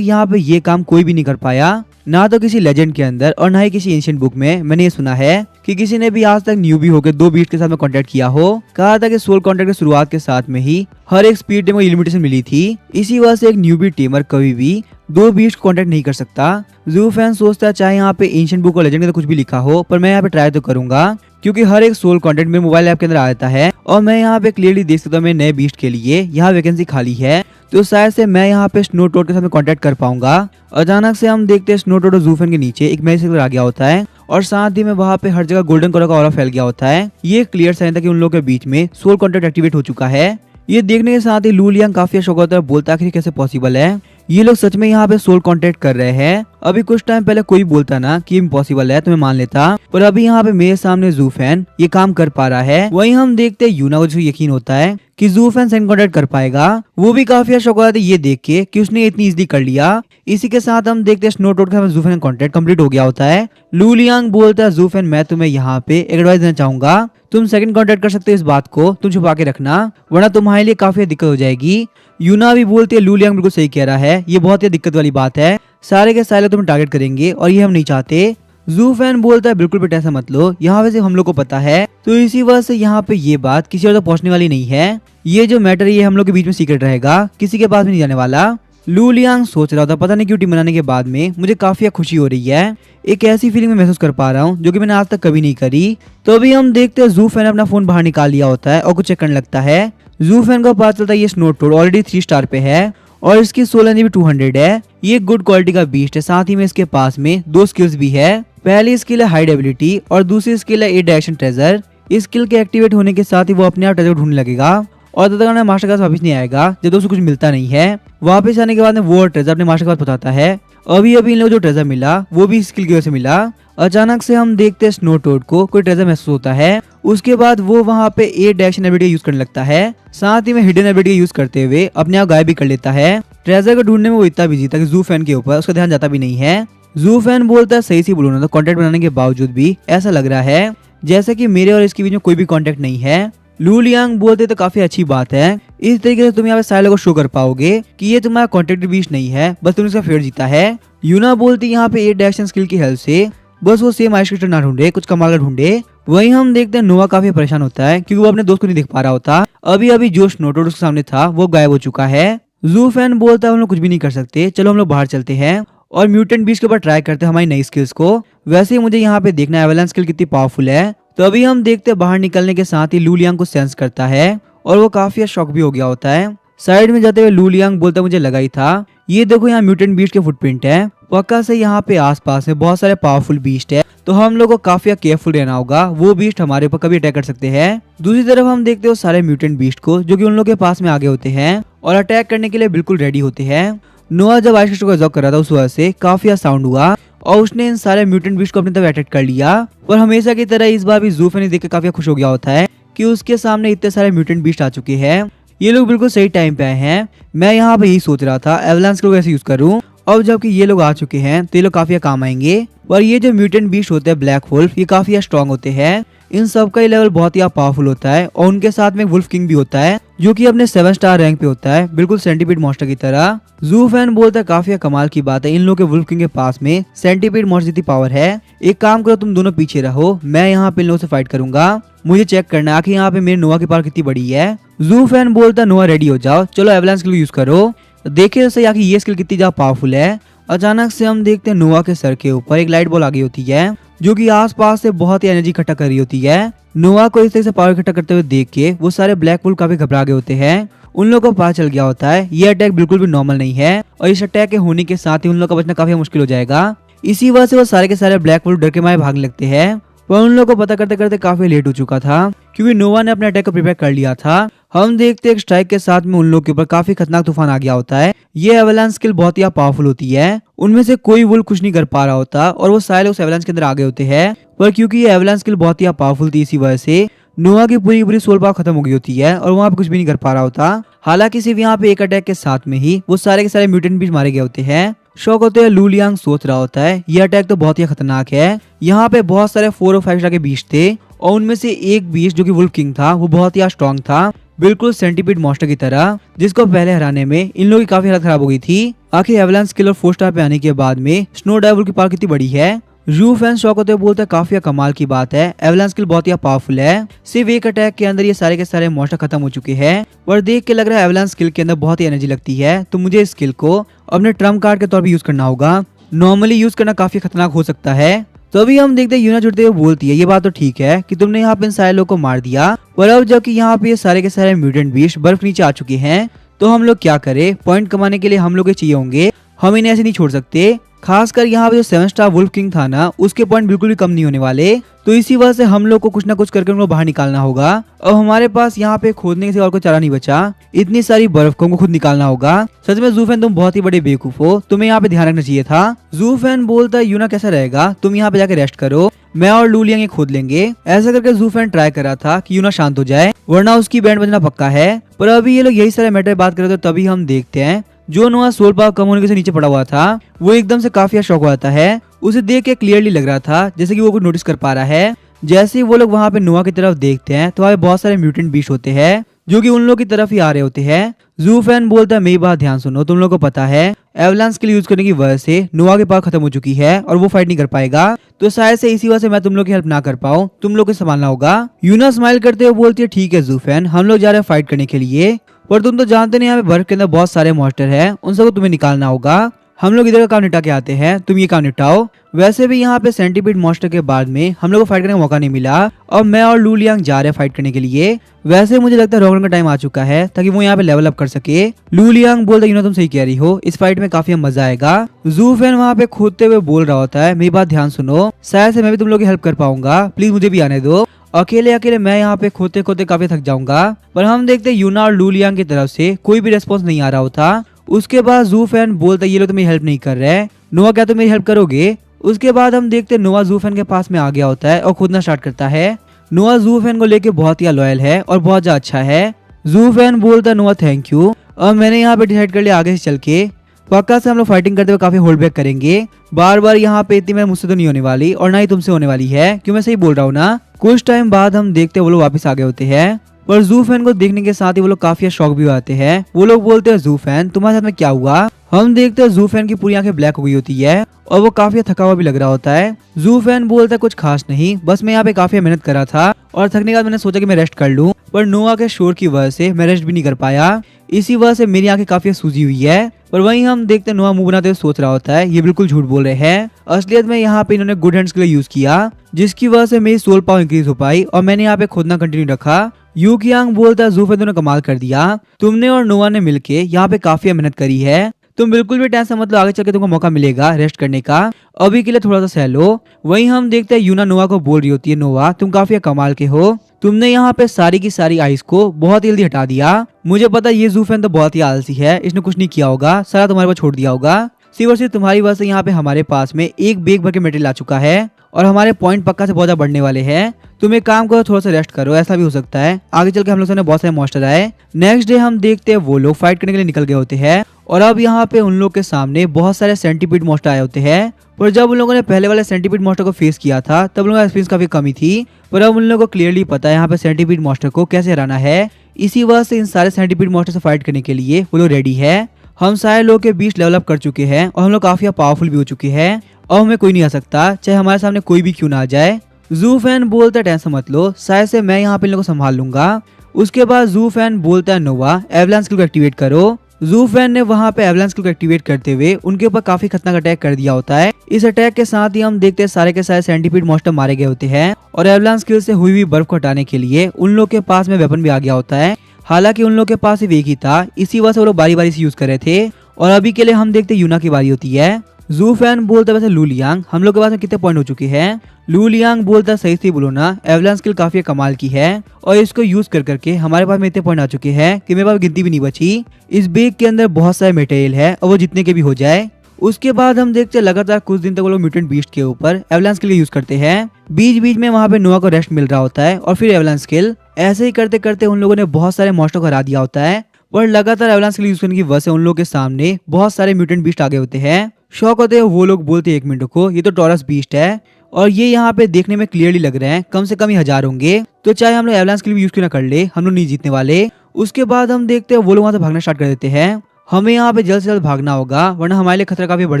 यहाँ पे ये काम कोई भी नहीं कर पाया, ना तो किसी लेजेंड के अंदर और ना ही किसी एंशिएंट बुक में मैंने ये सुना है कि किसी ने भी आज तक न्यूबी होकर 2 बीस्ट के साथ में कांटेक्ट किया हो। कहा था कि सोल कॉन्ट्रैक्ट की शुरुआत के साथ में ही हर एक स्पीड टीम को लिमिटेशन मिली थी, इसी वजह से एक न्यूबी टीमर कभी भी 2 बीस्ट को कांटेक्ट नहीं कर सकता। जू फैन सोचता है चाहे यहाँ पे एंशिएंट बुक और लेजेंड के तो कुछ भी लिखा हो, पर मैं यहाँ पे ट्राई तो करूंगा, क्योंकि हर एक सोल कंटेंट मेरे मोबाइल ऐप के अंदर आ जाता है और मैं यहाँ पे क्लियरली देख सकता हूँ मेरे नए बीस्ट के लिए यहाँ वैकेंसी खाली है। तो शायद से मैं यहाँ पे स्नो टोड के साथ में कांटेक्ट कर पाऊंगा। अचानक से हम देखते हैं स्नो टोड और जूफेन के नीचे एक मैसेज आ गया होता है और साथ ही में वहाँ पे हर जगह गोल्डन कलर का ऑरा फैल गया होता है। ये क्लियर साइन था कि उन लोगों के बीच में सोल कॉन्ट्रैक्ट एक्टिवेट हो चुका है। ये देखने के साथ ही लू लियांग काफी शौक होता है, बोलता है आखिर कैसे पॉसिबल है, ये लोग सच में यहाँ पे सोल कॉन्टेक्ट कर रहे हैं। अभी कुछ टाइम पहले कोई बोलता ना कि इम्पॉसिबल है तो मैं मान लेता, पर अभी यहाँ पे मेरे सामने जूफेन ये काम कर पा रहा है। वहीं हम देखते हैं यूना को जो यकीन होता है कि जूफेन सेंड कॉन्टेक्ट कर पाएगा, वो भी काफी शौक होता है ये देख के कि उसने इतनी इजीली कर लिया। इसी के साथ हम देखते हैं स्नो टोड का जूफेन कॉन्टेक्ट कंप्लीट हो गया होता है। लू लियांग बोलता है, जूफेन मैं तुम्हें यहाँ पे एक एडवाइस देना चाहूंगा, तुम सेकंड कॉन्टेक्ट कर सकते हो, इस बात को तुम छुपा के रखना वरना तुम्हारे लिए काफी दिक्कत हो जाएगी। यूना भी बोलती है लू लियांग बिल्कुल सही कह रहा है, ये बहुत ही दिक्कत वाली बात है, सारे के सारे तुम्हें टारगेट करेंगे और ये हम नहीं चाहते। जू फैन बोलता है बिल्कुल भी टेंशन मत लो, यहाँ वैसे हम लोग को पता है, तो इसी वजह से यहाँ पे ये बात किसी और तक पहुँचने वाली नहीं है। ये जो मैटर ये हम लोग के बीच में सीक्रेट रहेगा, किसी के पास भी नहीं जाने वाला। लू लियांग सोच रहा था पता नहीं क्यों टीम बनाने के बाद में मुझे काफी खुशी हो रही है, एक ऐसी फीलिंग में महसूस कर पा रहा हूँ जो कि मैंने आज तक कभी नहीं करी। तो अभी हम देखते हैं जू फैन अपना फोन बाहर निकाल लिया होता है और कुछ चेक करने लगता है। जू फैन को पता चलता है ये स्नो टोड ऑलरेडी 3 स्टार पे है और इसकी सोल एनर्जी भी 200 है। ये गुड क्वालिटी का बीस्ट है, साथ ही में इसके पास में 2 स्किल्स भी है। पहली स्किल है हाइड एबिलिटी और दूसरी स्किल है 8 डायरेक्शन ट्रेजर। इस स्किल के एक्टिवेट होने के साथ ही वो अपने आप ट्रेजर ढूंढने लगेगा और तब तक मास्टर के पास वापस नहीं आएगा जब उसको कुछ मिलता नहीं है। वापस आने के बाद में वो ट्रेजर अपने मास्टर के पास बताता है। अभी अभी इन लोगों को जो ट्रेजर मिला वो भी स्किल की वजह से मिला। अचानक से हम देखते हैं स्नो टोड को कोई ट्रेजर महसूस होता है, उसके बाद वो वहाँ पे 8 डायरेक्शन एबिलिटी यूज करने लगता है, साथ ही में हिडन एबिलिटी यूज करते हुए अपने आप गायब भी कर लेता है। ट्रेजर को ढूंढने में वो इतना बिजी था कि जू फैन के ऊपर उसका ध्यान जाता भी नहीं है। जू फैन बोलता है सही से बोलो ना, तो कॉन्टेक्ट बनाने के बावजूद भी ऐसा लग रहा है जैसे कि मेरे और इसके बीच में कोई भी कॉन्टेक्ट नहीं है। लू लियांग बोलते तो काफी अच्छी बात है, इस तरीके से तुम यहाँ पे सारे लोगों को शो कर पाओगे कि ये तुम्हारा कॉन्टेक्ट बीच नहीं है, बस तुमने इसका फेवर जीता है। यूना बोलती यहाँ पे 8 डायरेक्शन स्किल की हेल्प से बस वो सेम आइस क्रिस्टल ना ढूंढे, कुछ कमाल का ढूंढे। वहीं हम देखते हैं नोआ काफी परेशान होता है क्योंकि वो अपने दोस्त को नहीं देख पा रहा होता। अभी अभी जो स्नो टोड उसके सामने था वो गायब हो चुका है। जू फैन बोलता है हम लोग कुछ भी नहीं कर सकते, चलो हम लोग बाहर चलते हैं और म्यूटेंट बीस्ट के ऊपर ट्राई करते हैं हमारी नई स्किल्स को। वैसे ही मुझे यहाँ पे देखना है एवलांच स्किल कितनी पावरफुल है। तो अभी हम देखते हैं बाहर निकलने के साथ ही लू लियांग को सेंस करता है और वो काफी शॉक भी हो गया होता है। साइड में जाते हुए लू लियांग बोलता मुझे लगा ही था, ये देखो यहाँ म्यूटेंट बीस्ट के फुटप्रिंट है, पक्का से यहाँ पे आसपास में बहुत सारे पावरफुल बीस्ट है, तो हम लोग को काफी केयरफुल रहना होगा, वो बीस्ट हमारे ऊपर कभी अटैक कर सकते हैं। दूसरी तरफ हम देखते हो सारे म्यूटेंट बीस्ट को जो कि उन लोग के पास में आगे होते हैं और अटैक करने के लिए बिल्कुल रेडी होते हैं। नोआ जब आइस क्रिस्टल को एब्जॉर्ब कर रहा था उस वजह से काफी साउंड हुआ और उसने इन सारे म्यूटेंट बीस्ट को अपनी तरफ अटैक कर लिया। पर हमेशा की तरह इस बार भी जू फैन देख के काफी खुश हो गया होता है कि उसके सामने इतने सारे म्यूटेंट बीस्ट आ चुके हैं, ये लोग बिल्कुल सही टाइम पे आए हैं। मैं यहाँ पे यही सोच रहा था एवलांच को कैसे यूज करूँ, अब जबकि ये लोग आ चुके हैं तो ये लोग काफी काम आएंगे। पर ये जो म्यूटेंट बीस्ट होते हैं ब्लैक वुल्फ, ये काफी स्ट्रॉन्ग होते हैं, इन सब का लेवल बहुत ही पावरफुल होता है और उनके साथ में वुल्फ किंग भी होता है जो कि अपने 7 स्टार रैंक पे होता है, बिल्कुल सेंटीपीड मॉन्स्टर की तरह। जू फैन बोलता है काफी कमाल की बात है, इन लोगों के वुल्फ किंग के पास में सेंटीपीड मॉन्स्टर जितनी पावर है। एक काम करो तुम दोनों पीछे रहो, मैं यहाँ पे इन लोगों से फाइट करूंगा, मुझे चेक करना है आखिर यहाँ पे मेरे नोआ की पावर कितनी बड़ी है। जू फैन बोलता है नोआ रेडी हो जाओ, चलो एवलांच स्किल यूज करो, देखिए तो सही आखिर ये स्किल कितनी ज्यादा पावरफुल है। अचानक से हम देखते हैं नोआ के सर के ऊपर एक लाइट बॉल आ गई होती है जो कि आसपास से बहुत ही एनर्जी इकट्ठा कर रही होती है। नोआ को इस तरह से पावर इकट्ठा करते हुए देख के वो सारे ब्लैक वुल्फ काफी घबरा गए होते हैं। उन लोगों को पता चल गया होता है ये अटैक बिल्कुल भी नॉर्मल नहीं है और इस अटैक के होने के साथ ही उन लोगों का बचना काफी मुश्किल हो जाएगा। इसी वजह से वो सारे के सारे ब्लैक वुल्फ डर के मारे भागने लगते हैं, पर उन लोगों को पता करते करते काफी लेट हो चुका था क्योंकि नोआ ने अपने अटैक को प्रिपेयर कर लिया था। हम देखते हैं स्ट्राइक के साथ में उन लोगों के ऊपर काफी खतरनाक तूफान आ गया होता है। ये एवलांच स्किल बहुत ही पावरफुल होती है। उनमें से कोई वुल्फ कुछ नहीं कर पा रहा होता और वो सारे लोग एवलांच के अंदर आ गए होते हैं। पर क्योंकि ये एवलांच स्किल बहुत ही पावरफुल थी, इसी वजह से नोआ की पूरी पूरी सोल पावर खत्म हो गई होती है और वहाँ पे कुछ भी नहीं कर पा रहा होता। हालांकि सिर्फ यहाँ पे एक अटैक के साथ में ही वो सारे के सारे म्यूटेंट भी मारे गए होते हैं। शौक होते हैं लू लियांग सोच रहा होता है ये अटैक तो बहुत ही खतरनाक है। यहाँ पे बहुत सारे 4 और 5 स्टार के बीच थे और उनमें से एक बीच जो कि वुल्फ किंग था वो बहुत ही स्ट्रॉन्ग था, बिल्कुल सेंटीपीड मॉन्स्टर की तरह, जिसको पहले हराने में इन लोगों की काफी हालत खराब हो गई थी। आखिर एवलांच स्किल और 4 स्टार पे आने के बाद में स्नो डाइवल की पावर कितनी बड़ी है। जू फैन शौक होते बोलते हैं काफी कमाल की बात है, एवलांच स्किल बहुत ही पावरफुल है। सिर्फ एक अटैक के अंदर ये सारे के सारे मॉन्स्टर खत्म हो चुके हैं। और देख के लग रहा है एवलांच स्किल के अंदर बहुत ही एनर्जी लगती है, तो मुझे इस स्किल को अपने ट्रम्प कार्ड के तौर पर यूज करना होगा। नॉर्मली यूज करना काफी खतरनाक हो सकता है। तो अभी हम देखते हैं यूना जुड़ते हुए बोलती है ये बात तो ठीक है कि तुमने यहाँ पे इन सारे लोगों को मार दिया, पर अब जबकि यहाँ पे ये सारे के सारे म्यूटेंट बीस्ट बर्फ नीचे आ चुके हैं तो हम लोग क्या करें। पॉइंट कमाने के लिए हम लोग चाहिए होंगे, हम इन्हें ऐसे नहीं छोड़ सकते। खासकर यहाँ पे जो 7 स्टार वुल्फ किंग था ना, उसके पॉइंट बिल्कुल भी कम नहीं होने वाले। तो इसी वजह से हम लोग को कुछ ना कुछ करके उनको बाहर निकालना होगा। अब हमारे पास यहाँ पे खोदने से और कोई चारा नहीं बचा, इतनी सारी बर्फ को हमको खुद निकालना होगा। सच में जू फैन तुम बहुत ही बड़े बेवकूफ हो, तुम्हें यहाँ पे ध्यान रखना चाहिए था। जू फैन बोलता है यूना कैसा रहेगा, तुम यहाँ पे जाके रेस्ट करो, मैं और लू लियांग खोद लेंगे। ऐसा करके जू फैन ट्राई करा था कि यूना शांत हो जाए, वरना उसकी बैंड बजना पक्का है। पर अभी ये लोग यही सारे मैटर बात कर रहे थे, तभी हम देखते हैं जो नोआ सोल पावर कम होने से नीचे पड़ा हुआ था वो एकदम से काफी शॉक हो जाता है। उसे देख के क्लियरली लग रहा था जैसे कि वो कुछ नोटिस कर पा रहा है। जैसे ही वो लोग वहाँ पे नोआ की तरफ देखते हैं तो वहाँ बहुत सारे म्यूटेंट बीस्ट होते हैं जो कि उन लोग की तरफ ही आ रहे होते हैं। जू फैन बोलता है मेरी बात ध्यान सुनो, तुम लोग को पता है एवलांच स्किल यूज करने की वजह से नोआ की पावर खत्म हो चुकी है और वो फाइट नहीं कर पाएगा, तो शायद से इसी वजह से मैं तुम लोग की हेल्प ना कर पाऊँ, तुम लोग को संभालना होगा। यूना स्माइल करते हुए बोलती है ठीक है जू फैन, हम लोग जा रहे हैं फाइट करने के लिए, पर तुम तो जानते नहीं यहाँ पे बर्फ के अंदर बहुत सारे मॉन्स्टर हैं, उन सबको तुम्हें निकालना होगा। हम लोग इधर का काम निपटा के आते हैं, तुम ये काम निपटाओ। वैसे भी यहाँ पे सेंटीपीड मॉन्स्टर के बाद में हम लोग को फाइट करने का मौका नहीं मिला और मैं और लू लियांग जा रहे हैं फाइट करने के लिए। वैसे मुझे लगता है रॉकरन का टाइम आ चुका है ताकि वो यहाँ पे लेवल अप कर सके। लू लियांग बोलता है तुम सही कह रही हो, इस फाइट में काफी मजा आएगा। जू फैन वहाँ पे खोदते हुए बोल रहा होता है मेरी बात ध्यान सुनो, शायद से मैं भी तुम लोग की हेल्प कर पाऊंगा, प्लीज मुझे भी आने दो। अकेले अकेले मैं यहाँ पे खोदते खोदते काफी थक जाऊंगा। पर हम देखते यूना और लू लियांग की तरफ से कोई भी रेस्पॉन्स नहीं आ रहा होता। उसके बाद जू फैन बोलता है ये लोग तुम्हें हेल्प नहीं कर रहे, नोआ क्या तुम मेरी हेल्प करोगे। उसके बाद हम देखते नोआ जू फैन के पास में आ गया होता है और खोदना स्टार्ट करता है। नोआ जू फैन को लेके बहुत ही लॉयल है और बहुत ज्यादा अच्छा है। जू फैन बोलता है नोआ थैंक यू, और मैंने यहाँ पे डिसाइड कर लिया आगे से चल के पक्का से हम लोग फाइटिंग करते हुए काफी होल्ड बैक करेंगे। बार बार यहाँ पे इतनी मैं मुझसे तो नहीं होने वाली और ना ही तुमसे होने वाली है, क्यों मैं सही बोल रहा हूँ ना। कुछ टाइम बाद हम देखते वो लोग वापस आ गए होते हैं, पर जू फैन को देखने के साथ ही वो लोग काफी शॉक भी आते हैं। वो लोग बोलते हैं जू फैन तुम्हारे साथ में क्या हुआ। हम देखते हैं जू फैन की पूरी आंखें ब्लैक हो गई होती है और वो काफी थका हुआ भी लग रहा होता है। जू फैन बोलता है कुछ खास नहीं, बस मैं यहाँ पे काफी मेहनत कर रहा था और थकने के बाद मैंने सोचा कि मैं रेस्ट कर लूं, पर नोआ के शोर की वजह से मैं रेस्ट भी नहीं कर पाया, इसी वजह से मेरी आंखें काफी सूजी हुई है। पर वहीं हम देखते हैं नोआ मुंह बनाते हुए सोच रहा होता है ये बिल्कुल झूठ बोल रहे हैं, असलियत में यहाँ पे इन्होंने गुड हैंड्स के लिए यूज किया, जिसकी वजह से मेरी सोल पावर इंक्रीज हो पाई और मैंने यहाँ पे खोदना कंटिन्यू रखा। यू कियांग बोलता है जू फैन तुमने कमाल कर दिया, तुमने और नोआ ने मिलके यहाँ पे काफी मेहनत करी है, तुम बिल्कुल भी टेंशन मतलब आगे चल के तुमको मौका मिलेगा रेस्ट करने का, अभी के लिए थोड़ा सा सह लो। वहीं हम देखते हैं यूना नोआ को बोल रही होती है नोआ तुम काफी कमाल के हो, तुमने यहाँ पे सारी की सारी आइस को बहुत जल्दी हटा दिया। मुझे पता ये जू फैन तो बहुत ही आलसी है, इसने कुछ नहीं किया होगा, सारा तुम्हारे पास छोड़ दिया होगा, सिर्फ और सिर्फ तुम्हारी वजह से यहाँ पे हमारे पास में एक बैग भर के मटेरियल आ चुका है और हमारे पॉइंट पक्का से बहुत ज्यादा बढ़ने वाले हैं। तुम एक काम करो थोड़ा सा रेस्ट करो, ऐसा भी हो सकता है आगे चल के हम लोग से बहुत सारे मॉन्स्टर आए। नेक्स्ट डे हम देखते हैं वो लोग फाइट करने के लिए निकल गए होते हैं और अब यहाँ पे उन लोग के सामने बहुत सारे सेंटीपीड मॉन्स्टर आए होते हैं। पर जब उन लोगों ने पहले वाले सेंटीपीड मॉन्स्टर को फेस किया था तब उन लोगों का एक्सपीरियंस काफी कमी थी, पर अब उन लोगों को क्लियरली पता है यहाँ पे सेंटीपीड मॉन्स्टर को कैसे हराना है। इसी वजह से इन सारे सेंटीपीड मॉन्स्टर से फाइट करने के लिए वो लोग रेडी है। हम सारे लोग के बीच डेवलप कर चुके हैं और हम लोग काफी पावरफुल भी हो चुके हैं और हमें कोई नहीं आ सकता, चाहे हमारे सामने कोई भी क्यों ना आ जाए। जू फैन बोलता है टेंशन मत लो, शायद से मैं यहाँ पे इन लोगों को संभाल लूंगा। उसके बाद जू फैन बोलता है नोआ एवलांच स्किल को एक्टिवेट करो। जू फैन ने वहाँ पे एवलांच स्किल को एक्टिवेट करते हुए उनके ऊपर काफी खतरनाक अटैक कर दिया होता है। इस अटैक के साथ ही हम देखते हैं सारे के सारे सेंटीपीड मॉन्स्टर मारे गए होते हैं और एवलांच स्किल से हुई हुई बर्फ को हटाने के लिए उन लोग के पास में वेपन भी आ गया होता है। हालांकि उन लोग के पास सिर्फ एक ही था, इसी वजह से वो लोग बारी बारी से यूज कर रहे थे। और अभी के लिए हम देखते यूना की बारी होती है। जू फैन बोलता है वैसे लू लियांग हम लोग के पास में कितने पॉइंट हो चुके हैं। लू लियांग बोलता है सही बोलो ना, एवलांस स्किल काफी कमाल की है और इसको यूज कर करके हमारे पास में इतने पॉइंट आ चुके हैं कि मेरे पास गिनती भी नहीं बची। इस बैग के अंदर बहुत सारे मटेरियल है और वो जितने के भी हो जाए। उसके बाद हम देखते हैं लगातार कुछ दिन तक वो लोग म्यूटेंट बीस्ट के ऊपर एवलांस स्किल यूज करते हैं। बीच बीच में वहाँ पे नोआ को रेस्ट मिल रहा होता है और फिर एवलांस स्किल। ऐसे ही करते करते उन लोगों ने बहुत सारे मॉन्स्टर को हरा दिया होता है और लगातार एवलांस स्किल यूज करने की वजह से उन लोगों के सामने बहुत सारे म्यूटेंट बीस्ट आगे होते हैं। शौक होते हैं वो लोग बोलते हैं 1 मिनट को, ये तो टॉरस बीस्ट है और ये यहाँ पे देखने में क्लियरली लग रहे हैं कम से कम ही 1000 होंगे, तो चाहे हम लोग एवलांस स्किल भी यूज क्यों ना कर ले, हम लोग नहीं जीतने वाले। उसके बाद हम देखते हैं वो लोग वहाँ से भागना स्टार्ट कर देते हैं। हमें यहाँ पे जल्द से जल्द भागना होगा वरना हमारे लिए खतरा काफी बढ़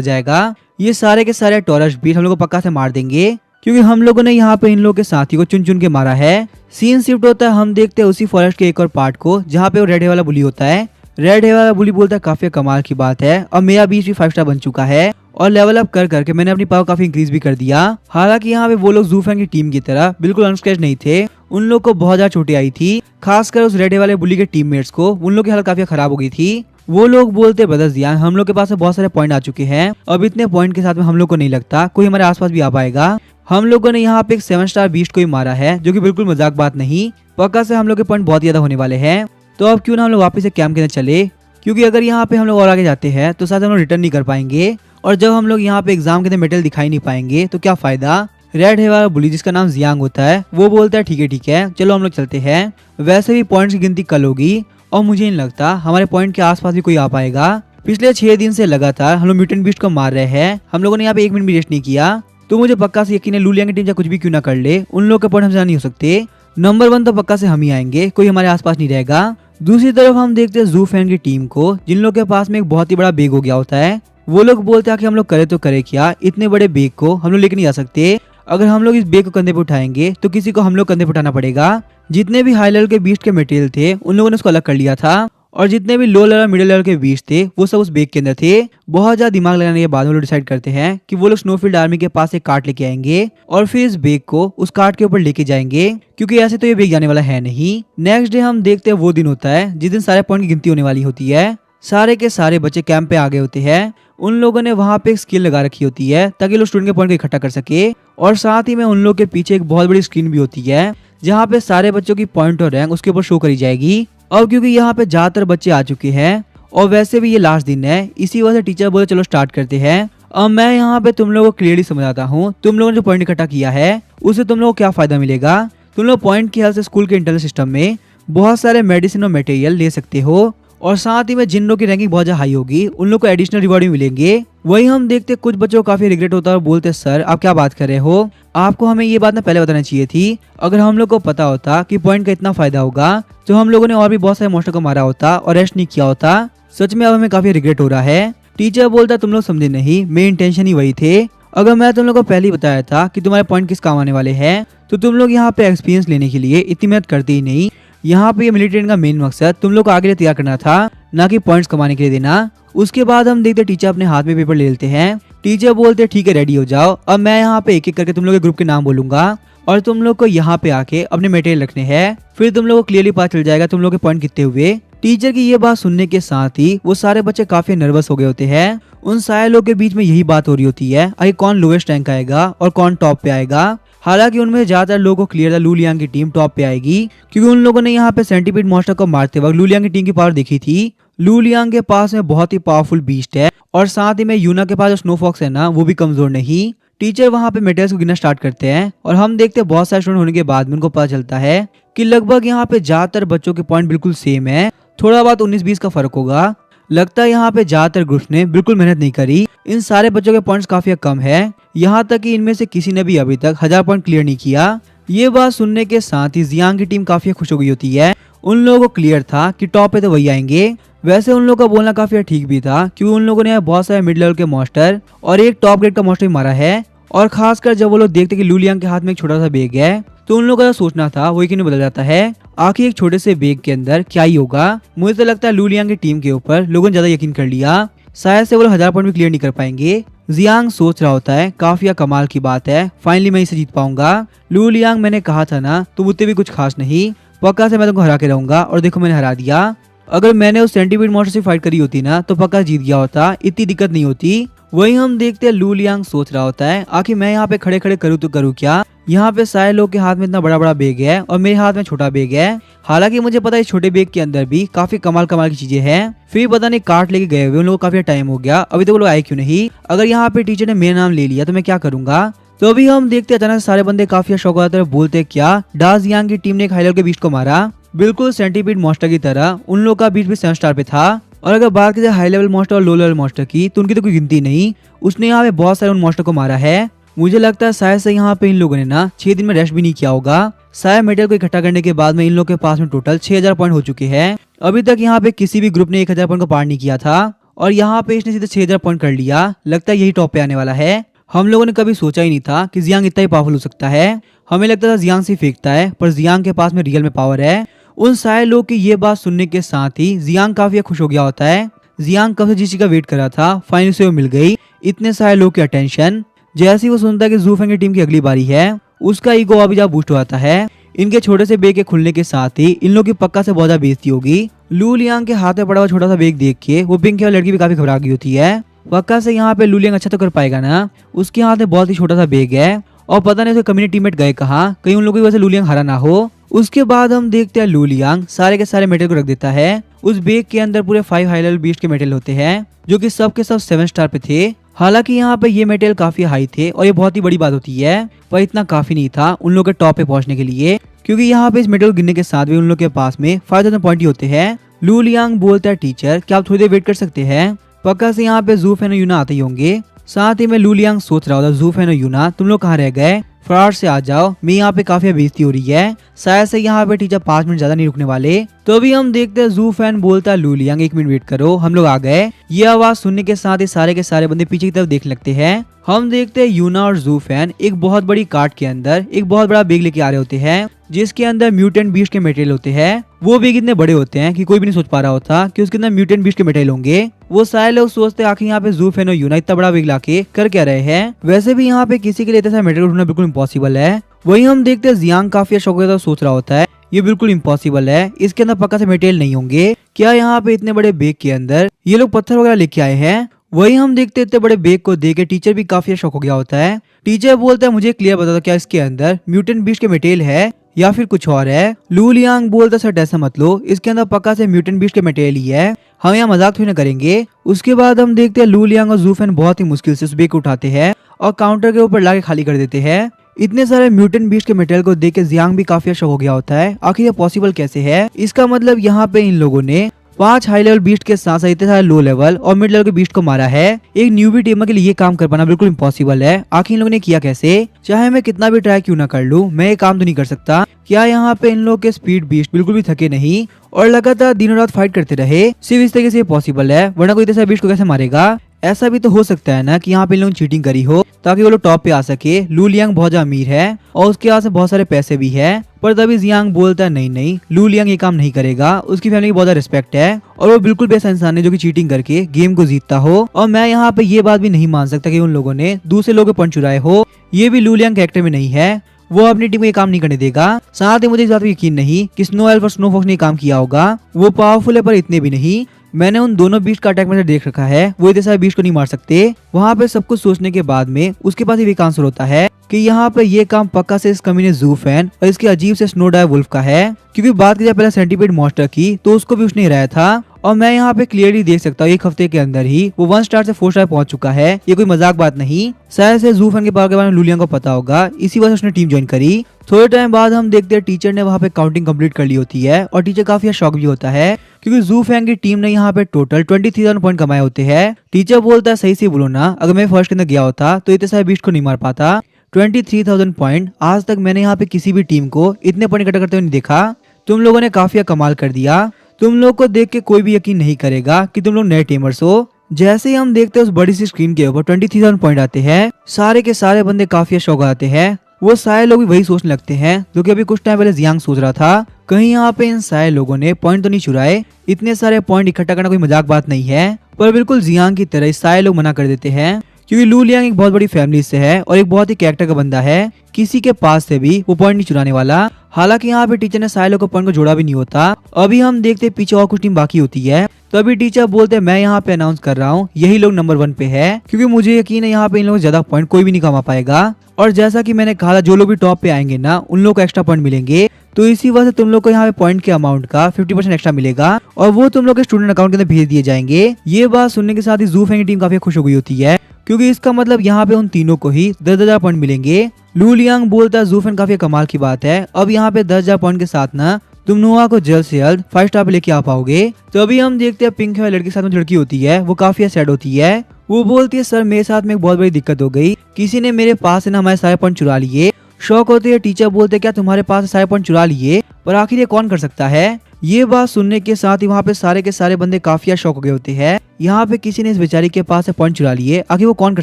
जाएगा। ये सारे के सारे टॉरस बीस्ट हम लोग को पक्का से मार देंगे क्योंकि हम लोगों ने यहाँ पे इन लोगों के साथी को चुन चुन के मारा है। सीन शिफ्ट होता है, हम देखते हैं उसी फॉरेस्ट के एक और पार्ट को जहाँ पे वो रेड हे वाला बुली होता है। रेड हे वाला बुली बोलता है काफी कमाल की बात है और मेरा बीच भी 5 स्टार बन चुका है और लेवल अप कर करके मैंने अपनी पावर काफी इंक्रीज भी कर दिया। हालांकि यहाँ पे वो लोग जू फैन की टीम की तरह बिल्कुल अनस्क्रैच नहीं थे, उन लोग को बहुत ज्यादा चोटें आई थी, खासकर उस रेड हे वाले बुली के टीममेट्स को, उन लोग की हालत काफी खराब हो गई थी। वो लोग बोलते ब्रदर्स जियांग हम लोग के पास बहुत सारे पॉइंट आ चुके हैं, अब इतने पॉइंट के साथ में हम लोग को नहीं लगता कोई हमारे आसपास भी आ पाएगा। हम लोगों ने यहाँ पे एक 7 स्टार बीस्ट को ही मारा है जो कि बिल्कुल मजाक बात नहीं, पक्का से हम लोग के पॉइंट बहुत ज्यादा होने वाले हैं। तो अब क्यों ना हम लोग वापस से कैंप के अंदर चले, क्योंकि अगर यहाँ पे हम लोग और आगे जाते हैं तो शायद हम लोग रिटर्न नहीं कर पाएंगे और जब हम लोग यहाँ पे एग्जाम के अंदर मेटल दिखाई नहीं पाएंगे तो क्या फायदा। रेड हे वाला बुली जिसका नाम जियांग होता है वो बोलता है ठीक है चलो हम लोग चलते हैं। वैसे भी पॉइंट्स की गिनती कल होगी और मुझे नहीं लगता हमारे पॉइंट के आसपास भी कोई आ पाएगा। पिछले 6 दिन से लगातार हम लोग म्यूटेंट बीस्ट को मार रहे हैं, हम लोगों ने यहाँ पे 1 मिनट भी रेस्ट नहीं किया, तो मुझे पक्का से यकीन है लू लियांग की टीम चाहे कुछ भी क्यों ना कर ले उन लोग के पॉइंट हमसे नहीं हो सकते। नंबर 1 तो पक्का से हम ही आएंगे, कोई हमारे आसपास नहीं रहेगा। दूसरी तरफ हम देखते हैं जू फैन की टीम को जिन लोग के पास में एक बहुत ही बड़ा बैग हो गया होता है। वो लोग बोलते हैं कि हम लोग करे तो करे क्या, इतने बड़े बैग को हम लोग लेके नहीं आ सकते, अगर हम लोग इस बैग को कंधे पे उठाएंगे तो किसी को हम लोग कंधे पे उठाना पड़ेगा। जितने भी हाई लेवल के बीस्ट के मटेरियल थे उन लोगों ने उसको अलग कर लिया था और जितने भी लो लेवल मिडिल लेवल के बीस्ट थे वो सब उस बैग के अंदर थे। बहुत ज्यादा दिमाग लगाने के बाद वो लोग डिसाइड करते हैं कि वो लोग स्नोफील्ड आर्मी के पास एक कार्ट लेके आएंगे और फिर इस बैग को उस कार्ट के ऊपर लेके जाएंगे, क्योंकि ऐसे तो ये बैग जाने वाला है नहीं। नेक्स्ट डे हम देखते हैं वो दिन होता है जिस दिन सारे पॉइंट की गिनती होने वाली होती है। सारे के सारे बच्चे कैंप पे आ गए होते हैं, उन लोगों ने वहाँ पे एक स्किल लगा रखी होती है ताकि लोग स्टूडेंट के पॉइंट को इकट्ठा कर सके और साथ ही में उन लोग के पीछे एक बहुत बड़ी स्क्रीन भी होती है जहाँ पे सारे बच्चों की पॉइंट और रैंक उसके ऊपर शो करी जाएगी। और क्योंकि यहाँ पे ज्यादातर बच्चे आ चुके हैं और वैसे भी ये लास्ट दिन है, इसी वजह से टीचर बोले चलो स्टार्ट करते हैं। अब मैं यहाँ पे तुम लोगों को क्लियरली समझाता हूँ, तुम लोगों ने जो पॉइंट इकट्ठा किया है उससे तुम लोगों को क्या फायदा मिलेगा। तुम लोग पॉइंट की हेल्प से स्कूल के इंटरनल सिस्टम में बहुत सारे मेडिसिन और मटेरियल ले सकते हो और साथ ही में जिन लोग की रैंकिंग बहुत ज्यादा हाई होगी उन लोग को एडिशनल रिवॉर्ड भी मिलेंगे। वही हम देखते कुछ बच्चों को काफी रिग्रेट होता है और बोलते सर आप क्या बात कर रहे हो, आपको हमें ये बात ना पहले बताना चाहिए थी, अगर हम लोग को पता होता कि पॉइंट का इतना फायदा होगा तो हम लोगों ने और भी बहुत सारे मॉन्स्टर को मारा होता और रेस्ट नहीं किया होता। सच में अब हमें काफी रिग्रेट हो रहा है। टीचर बोलता तुम लोग समझे नहीं, मेरे इंटेंशन ही वही थे, अगर मैं तुम लोग को पहले ही बताया था कि तुम्हारे पॉइंट किस काम आने वाले हैं तो तुम लोग यहाँ पे एक्सपीरियंस लेने के लिए इतनी मेहनत करते ही नहीं। यहाँ पे ये मिलिट्री का मेन मकसद तुम लोग को आगे लिए तैयार करना था, ना कि पॉइंट्स कमाने के लिए देना। उसके बाद हम देखते टीचर अपने हाथ में पेपर ले लेते हैं। टीचर बोलते ठीक है रेडी हो जाओ, अब मैं यहाँ पे एक एक करके तुम लोग के ग्रुप के नाम बोलूंगा और तुम लोग को यहाँ पे आके अपने मटेरियल रखने हैं, फिर तुम लोग को क्लियरली पता चल जाएगा तुम लोग के पॉइंट कितने हुए। टीचर की ये बात सुनने के साथ ही वो सारे बच्चे काफी नर्वस हो गए होते हैं। उन सारे लोग के बीच में यही बात हो रही होती है आगे कौन लोएस्ट रैंक आएगा और कौन टॉप पे आएगा। हालांकि उनमें ज्यादातर लोगों को क्लियर था लू लियांग की टीम टॉप पे आएगी, क्योंकि उन लोगों ने यहाँ पे सेंटीपीड मॉन्स्टर को मारते वक्त लू लियांग की टीम की पावर देखी थी। लू लियांग के पास में बहुत ही पावरफुल बीस्ट है और साथ ही में यूना के पास जो स्नो फॉक्स है ना वो भी कमजोर नहीं। टीचर वहाँ पे मेटल्स को गिनना स्टार्ट करते हैं और हम देखते हैं बहुत सारे स्टूडेंट होने के बाद में उनको पता चलता है कि लगभग यहाँ पे ज्यादातर बच्चों के पॉइंट बिल्कुल सेम है, थोड़ा बहुत 19-20 का फर्क होगा। लगता है यहाँ पे ज्यादातर ग्रुप ने बिल्कुल मेहनत नहीं करी, इन सारे बच्चों के पॉइंट्स काफी कम है, यहाँ तक कि इनमें से किसी ने भी अभी तक 1000 पॉइंट क्लियर नहीं किया। ये बात सुनने के साथ ही जियांग की टीम काफी खुश हो गई होती है, उन लोगों को क्लियर था कि टॉप पे तो वही आएंगे। वैसे उन लोगों का बोलना काफी ठीक भी था, क्योंकि उन लोगों ने बहुत सारे मिड लेवल के मॉन्स्टर और एक टॉप ग्रेड का मॉन्स्टर मारा है। और खासकर जब वो लोग देखते कि लू लियांग के हाथ में एक छोटा सा बैग है तो उन लोगों का सोचना था वो यकीन बदल जाता है, आखिर एक छोटे से बैग के अंदर क्या ही होगा। मुझे तो लगता है लू लियांग की टीम के ऊपर लोगों ने ज्यादा यकीन कर लिया, शायद से वो लोग 1000 पॉइंट भी क्लियर नहीं कर पाएंगे। जियांग सोच रहा होता है काफी कमाल की बात है, फाइनली मैं इसे जीत पाऊंगा। लू लियांग मैंने कहा था ना तुम उतने भी कुछ खास नहीं, पक्का से मैं तुमको हरा के रहूंगा और देखो मैंने हरा दिया। अगर मैंने उस सेंटीपीड मॉन्स्टर से फाइट करी होती ना तो पक्का जीत गया होता, इतनी दिक्कत नहीं होती। वहीं हम देखते हैं लू लियांग सोच रहा होता है आखिर मैं यहाँ पे खड़े खड़े करूँ तो करूँ क्या। यहाँ पे सारे लोग के हाथ में इतना बड़ा बड़ा बैग है और मेरे हाथ में छोटा बैग है। हालांकि मुझे पता है छोटे बैग के अंदर भी काफी कमाल कमाल की चीजें हैं। फिर पता नहीं कार्ट लेके गए हुए उन लोगों को काफी टाइम हो गया, अभी तक वो लोग आए क्यों नहीं। अगर यहाँ पे टीचर ने मेरा नाम ले लिया तो मैं क्या करूंगा। तो अभी हम देखते अचानक सारे बंदे काफी शौक आते हैं, बोलते क्या डा जियांग की टीम ने एक हाई लेवल के बीस्ट को मारा। बिल्कुल सेंटीपीड मॉन्स्टर की तरह उन लोग का बीट भी 7 स्टार पे था। और अगर बात की हाई लेवल मॉन्स्टर और लो लेवल मॉन्स्टर की तो उनकी तो कोई गिनती नहीं। उसने यहाँ पे बहुत सारे उन मॉन्स्टर को मारा है। मुझे लगता है शायद से यहाँ पे इन लोगों ने ना 6 दिन में रेस्ट भी नहीं किया होगा। सारे मेटल को इकट्ठा करने के बाद में इन लोगों के पास में टोटल 6000 पॉइंट हो चुके हैं। अभी तक यहाँ पे किसी भी ग्रुप ने 1000 पॉइंट को पार नहीं किया था और यहाँ पे इसने सीधे 6000 पॉइंट कर लिया। लगता है यही टॉप पे आने वाला है। हम लोगों ने कभी सोचा ही नहीं था कि जियांग इतना ही पावरफुल हो सकता है। हमें लगता था जियांग से फेंकता है, पर जियांग के पास में रियल में पावर है। उन सारे लोग की ये बात सुनने के साथ ही जियांग काफी खुश हो गया होता है। जियांग कब से जिस चीज का वेट कर रहा था फाइनली से वो मिल गई। इतने सारे लोग की अटेंशन। जैसे ही वो सुनता है कि ज़ू फेंग की टीम की अगली बारी है, उसका ईगो अभी जा बूस्ट हो जाता है। इनके छोटे से बैग के खुलने के साथ ही इन लोग की पक्का से बहुत ज्यादा बेइज्जती होगी। लू लियांग के हाथ में पड़ा हुआ छोटा सा बैग देख के वो पिंक वाली लड़की भी काफी घबरा गई होती है। पक्का से यहाँ पे लू लियांग अच्छा तो कर पाएगा ना, उसके हाथ में बहुत ही छोटा सा बैग है और पता नहीं उसके कम्युनिटी टीममेट गए कहाँ, कहीं उन लोगों की वजह से लू लियांग हरा ना हो। उसके बाद हम देखते हैं लू लियांग सारे के सारे मेटल को रख देता है। उस बैग के अंदर पूरे 5 हाई लेवल बीस्ट के मेटल होते हैं जो कि सब के सब 7 स्टार पे थे। हालांकि यहाँ पे ये मेटल काफी हाई थे और ये बहुत ही बड़ी बात होती है, पर इतना काफी नहीं था उन लोगों के टॉप पे पहुंचने के लिए, क्योंकि यहाँ पे इस मेटल को गिनने के साथ भी उन लोग के पास में 5000 पॉइंट ही होते हैं। लू लियांग बोलता है टीचर क्या आप थोड़ी देर वेट कर सकते हैं। पक्का से यहाँ पे ज़ू फेन और यूना आते ही होंगे। साथ ही में लू लियांग सोच रहा होता ज़ू फेन और यूना तुम लोग कहाँ रह गए, फटाफट से आ जाओ, मैं यहाँ पे काफी बेइज्जती हो रही है। शायद से यहाँ पे टीचर 5 मिनट ज्यादा नहीं रुकने वाले। तो अभी हम देखते हैं ज़ू फैन बोलता है लू लियांग 1 मिनट वेट करो, हम लोग आ गए। ये आवाज सुनने के साथ ही सारे के सारे बंदे पीछे की तरफ देखने लगते हैं। हम देखते हैं यूना और ज़ू फैन एक बहुत बड़ी कार्ट के अंदर एक बहुत बड़ा बैग लेके आ रहे होते हैं जिसके अंदर म्यूटेंट बीस्ट के मटेरियल होते हैं। वो बैग इतने बड़े होते हैं कि कोई भी नहीं सोच पा रहा होता कि उसके अंदर म्यूटेंट बीस्ट के मटेरियल होंगे। वो सारे लोग सोचते हैं आखिर यहाँ पे ज़ू फैन और यूना इतना बड़ा बैग लाके कर क्या रहे हैं। वैसे भी यहाँ पे किसी के लिए इतना सारा मटेरियल ढूंढना बिल्कुल इम्पॉसिबल है। वही हम देखते हैं जियांग काफी शौक सोच रहा होता है ये बिल्कुल इम्पॉसिबल है, इसके अंदर पक्का से मटेरियल नहीं होंगे। क्या यहाँ पे इतने बड़े बैग के अंदर ये लोग पत्थर वगैरह लेके आए हैं। वही हम देखते इतने बड़े बैग को देख के टीचर भी काफी शौक हो गया होता है। टीचर बोलता है मुझे क्लियर बता दो क्या इसके अंदर म्यूटेंट बीस्ट के मटेरियल है या फिर कुछ और है। लू लियांग बोलता सर ऐसा मत लो, इसके अंदर पक्का से म्यूटेंट बीस्ट के मटेरियल ही है, हम यहाँ मजाक थोड़ी ना करेंगे। उसके बाद हम देखते हैं लू लियांग और ज़ू फैन बहुत ही मुश्किल से उस बैग को उठाते हैं और काउंटर के ऊपर लाके खाली कर देते हैं। इतने सारे म्यूटेंट बीस्ट के मटेरियल को देख के जियांग भी काफी शौक हो गया होता है, आखिर ये पॉसिबल कैसे है। इसका मतलब यहाँ पे इन लोगों ने 5 हाई लेवल बीस्ट के साथ साथ इतने सारे लो लेवल और मिड लेवल के बीस्ट को मारा है। एक न्यूबी टीमर के लिए ये काम कर पाना बिल्कुल इम्पॉसिबल है। आखिर इन लोगों ने किया कैसे। चाहे मैं कितना भी ट्राई क्यों ना कर लूं, मैं ये काम तो नहीं कर सकता। क्या यहाँ पे इन लोग के स्पीड बीस्ट बिल्कुल भी थके नहीं और लगातार दिनों रात फाइट करते रहे, सिर्फ इस तरीके से पॉसिबल है, वरना कोई इतने सारे बीस्ट को कैसे मारेगा। ऐसा भी तो हो सकता है ना कि यहाँ पे इन लोगों ने चीटिंग करी हो ताकि वो लोग टॉप पे आ सके। लू लियांग बहुत ज्यादा अमीर है और उसके पास बहुत सारे पैसे भी है, पर तभी जियांग बोलता है नहीं नहीं लू लियांग ये काम नहीं करेगा, उसकी फैमिली की बहुत ज्यादा रिस्पेक्ट है और वो बिल्कुल भी ऐसा इंसान है जो कि चीटिंग करके गेम को जीतता हो। और मैं यहाँ पे ये बात भी नहीं मान सकता कि उन लोगों ने दूसरे लोगों के पॉइंट चुराए हो, ये भी लू लियांग कैरेक्टर में नहीं है, वो अपनी टीम को ये काम नहीं करने देगा। साथ ही मुझे इस बात पर यकीन नहीं कि स्नो एल्फ और स्नो फॉक्स ने काम किया होगा, वो पावरफुल है पर इतने भी नहीं। मैंने उन दोनों बीस्ट का अटैक मेथड देख रखा है, वो इतने सारे बीस्ट को नहीं मार सकते। वहाँ पे सब कुछ सोचने के बाद में उसके पास एक आंसर होता है कि यहाँ पे ये काम पक्का से इस कमीने ज़ू फैन और इसके अजीब से स्नो डाई वुल्फ का है, क्योंकि बात की जाए पहले सेंटीपीड मॉन्स्टर की तो उसको भी उसने हराया था। और मैं यहाँ पे क्लियरली देख सकता हूँ 1 हफ्ते के अंदर ही वो 1 स्टार से 4 स्टार पहुंच चुका है, ये कोई मजाक बात नहीं। शायद से ज़ू फैन के पावर के बारे में लू लियांग को पता होगा, इसी वजह से उसने टीम ज्वाइन करी। थोड़े टाइम बाद हम देखते हैं टीचर ने वहाँ पे काउंटिंग कंप्लीट कर ली होती है और टीचर काफी शॉक भी होता है क्योंकि ज़ू फैन की टीम ने यहाँ पे टोटल 23,000 पॉइंट कमाए होते हैं। टीचर बोलता है सही से बोलो ना, अगर मैं फर्स्ट के अंदर गया होता तो इतने सारे बीस्ट को नहीं मार पाता। 23,000 पॉइंट, आज तक मैंने यहाँ पे किसी भी टीम को इतने पॉइंट इकट्ठा करते हुए नहीं देखा। तुम लोगों ने काफी कमाल कर दिया, तुम लोग को देख के कोई भी यकीन नहीं करेगा कि तुम लोग नए टीमर्स हो। जैसे ही हम देखते हैं उस बड़ी सी स्क्रीन के ऊपर 23,000 पॉइंट आते हैं, सारे के सारे बंदे काफी शौक आते हैं। वो सारे लोग भी वही सोचने लगते हैं जो कि अभी कुछ टाइम पहले जियांग सोच रहा था, कहीं यहाँ पे इन सारे लोगों ने पॉइंट तो नहीं चुराए। इतने सारे पॉइंट इकट्ठा करना कोई मजाक बात नहीं है, पर बिल्कुल जियांग की तरह सारे लोग मना कर देते हैं क्योंकि लू लियांग एक बहुत बड़ी फैमिली से है और एक बहुत ही कैरेक्टर का बंदा है, किसी के पास से भी वो पॉइंट नहीं चुराने वाला। हालांकि यहाँ पे टीचर ने सारे लोगों को पॉइंट को जोड़ा भी नहीं होता। अभी हम देखते पीछे और कुछ टीम बाकी होती है, तो अभी टीचर बोलते हैं मैं यहाँ पे अनाउंस कर रहा हूँ यही लोग नंबर 1 पे है, क्योंकि मुझे यकीन है यहाँ पे इन लोगों से ज्यादा पॉइंट कोई भी नहीं कमा पाएगा। और जैसा कि मैंने कहा था जो लोग भी टॉप पे आएंगे ना उन लोग को एक्स्ट्रा पॉइंट मिलेंगे, तो इसी वजह से तुम लोग को यहाँ पे पॉइंट के अमाउंट का 50% एक्स्ट्रा मिलेगा और वो तुम लोग के स्टूडेंट अकाउंट के अंदर भेज दिए जाएंगे। ये बात सुनने के साथ ही जू फैंग की टीम काफी खुश हो गई होती है, क्योंकि इसका मतलब यहाँ पे उन तीनों को ही 10,000 पॉइंट मिलेंगे। लू लियांग बोलता है जू फैंग काफी कमाल की बात है, अब यहाँ पे 10,000 पॉइंट के साथ ना तुम नोआ को जल्द से जल्द 5 स्टार पे लेके आ पाओगे। तो अभी हम देखते हैं पिंक वाली लड़की के साथ में लड़की होती है, वो काफी सैड होती है। वो बोलती है सर मेरे साथ में एक बहुत बड़ी दिक्कत हो गई, किसी ने मेरे पास से ना हमारे सारे पॉइंट चुरा लिए। शौक होते है टीचर बोलते क्या तुम्हारे पास सारे पॉइंट चुरा लिए, पर आखिर ये कौन कर सकता है। ये बात सुनने के साथ ही वहाँ पे सारे के सारे बंदे काफी शौक हो गए होते हैं, यहाँ पे किसी ने इस बेचारी के पास से पॉइंट चुरा लिए, आखिर वो कौन कर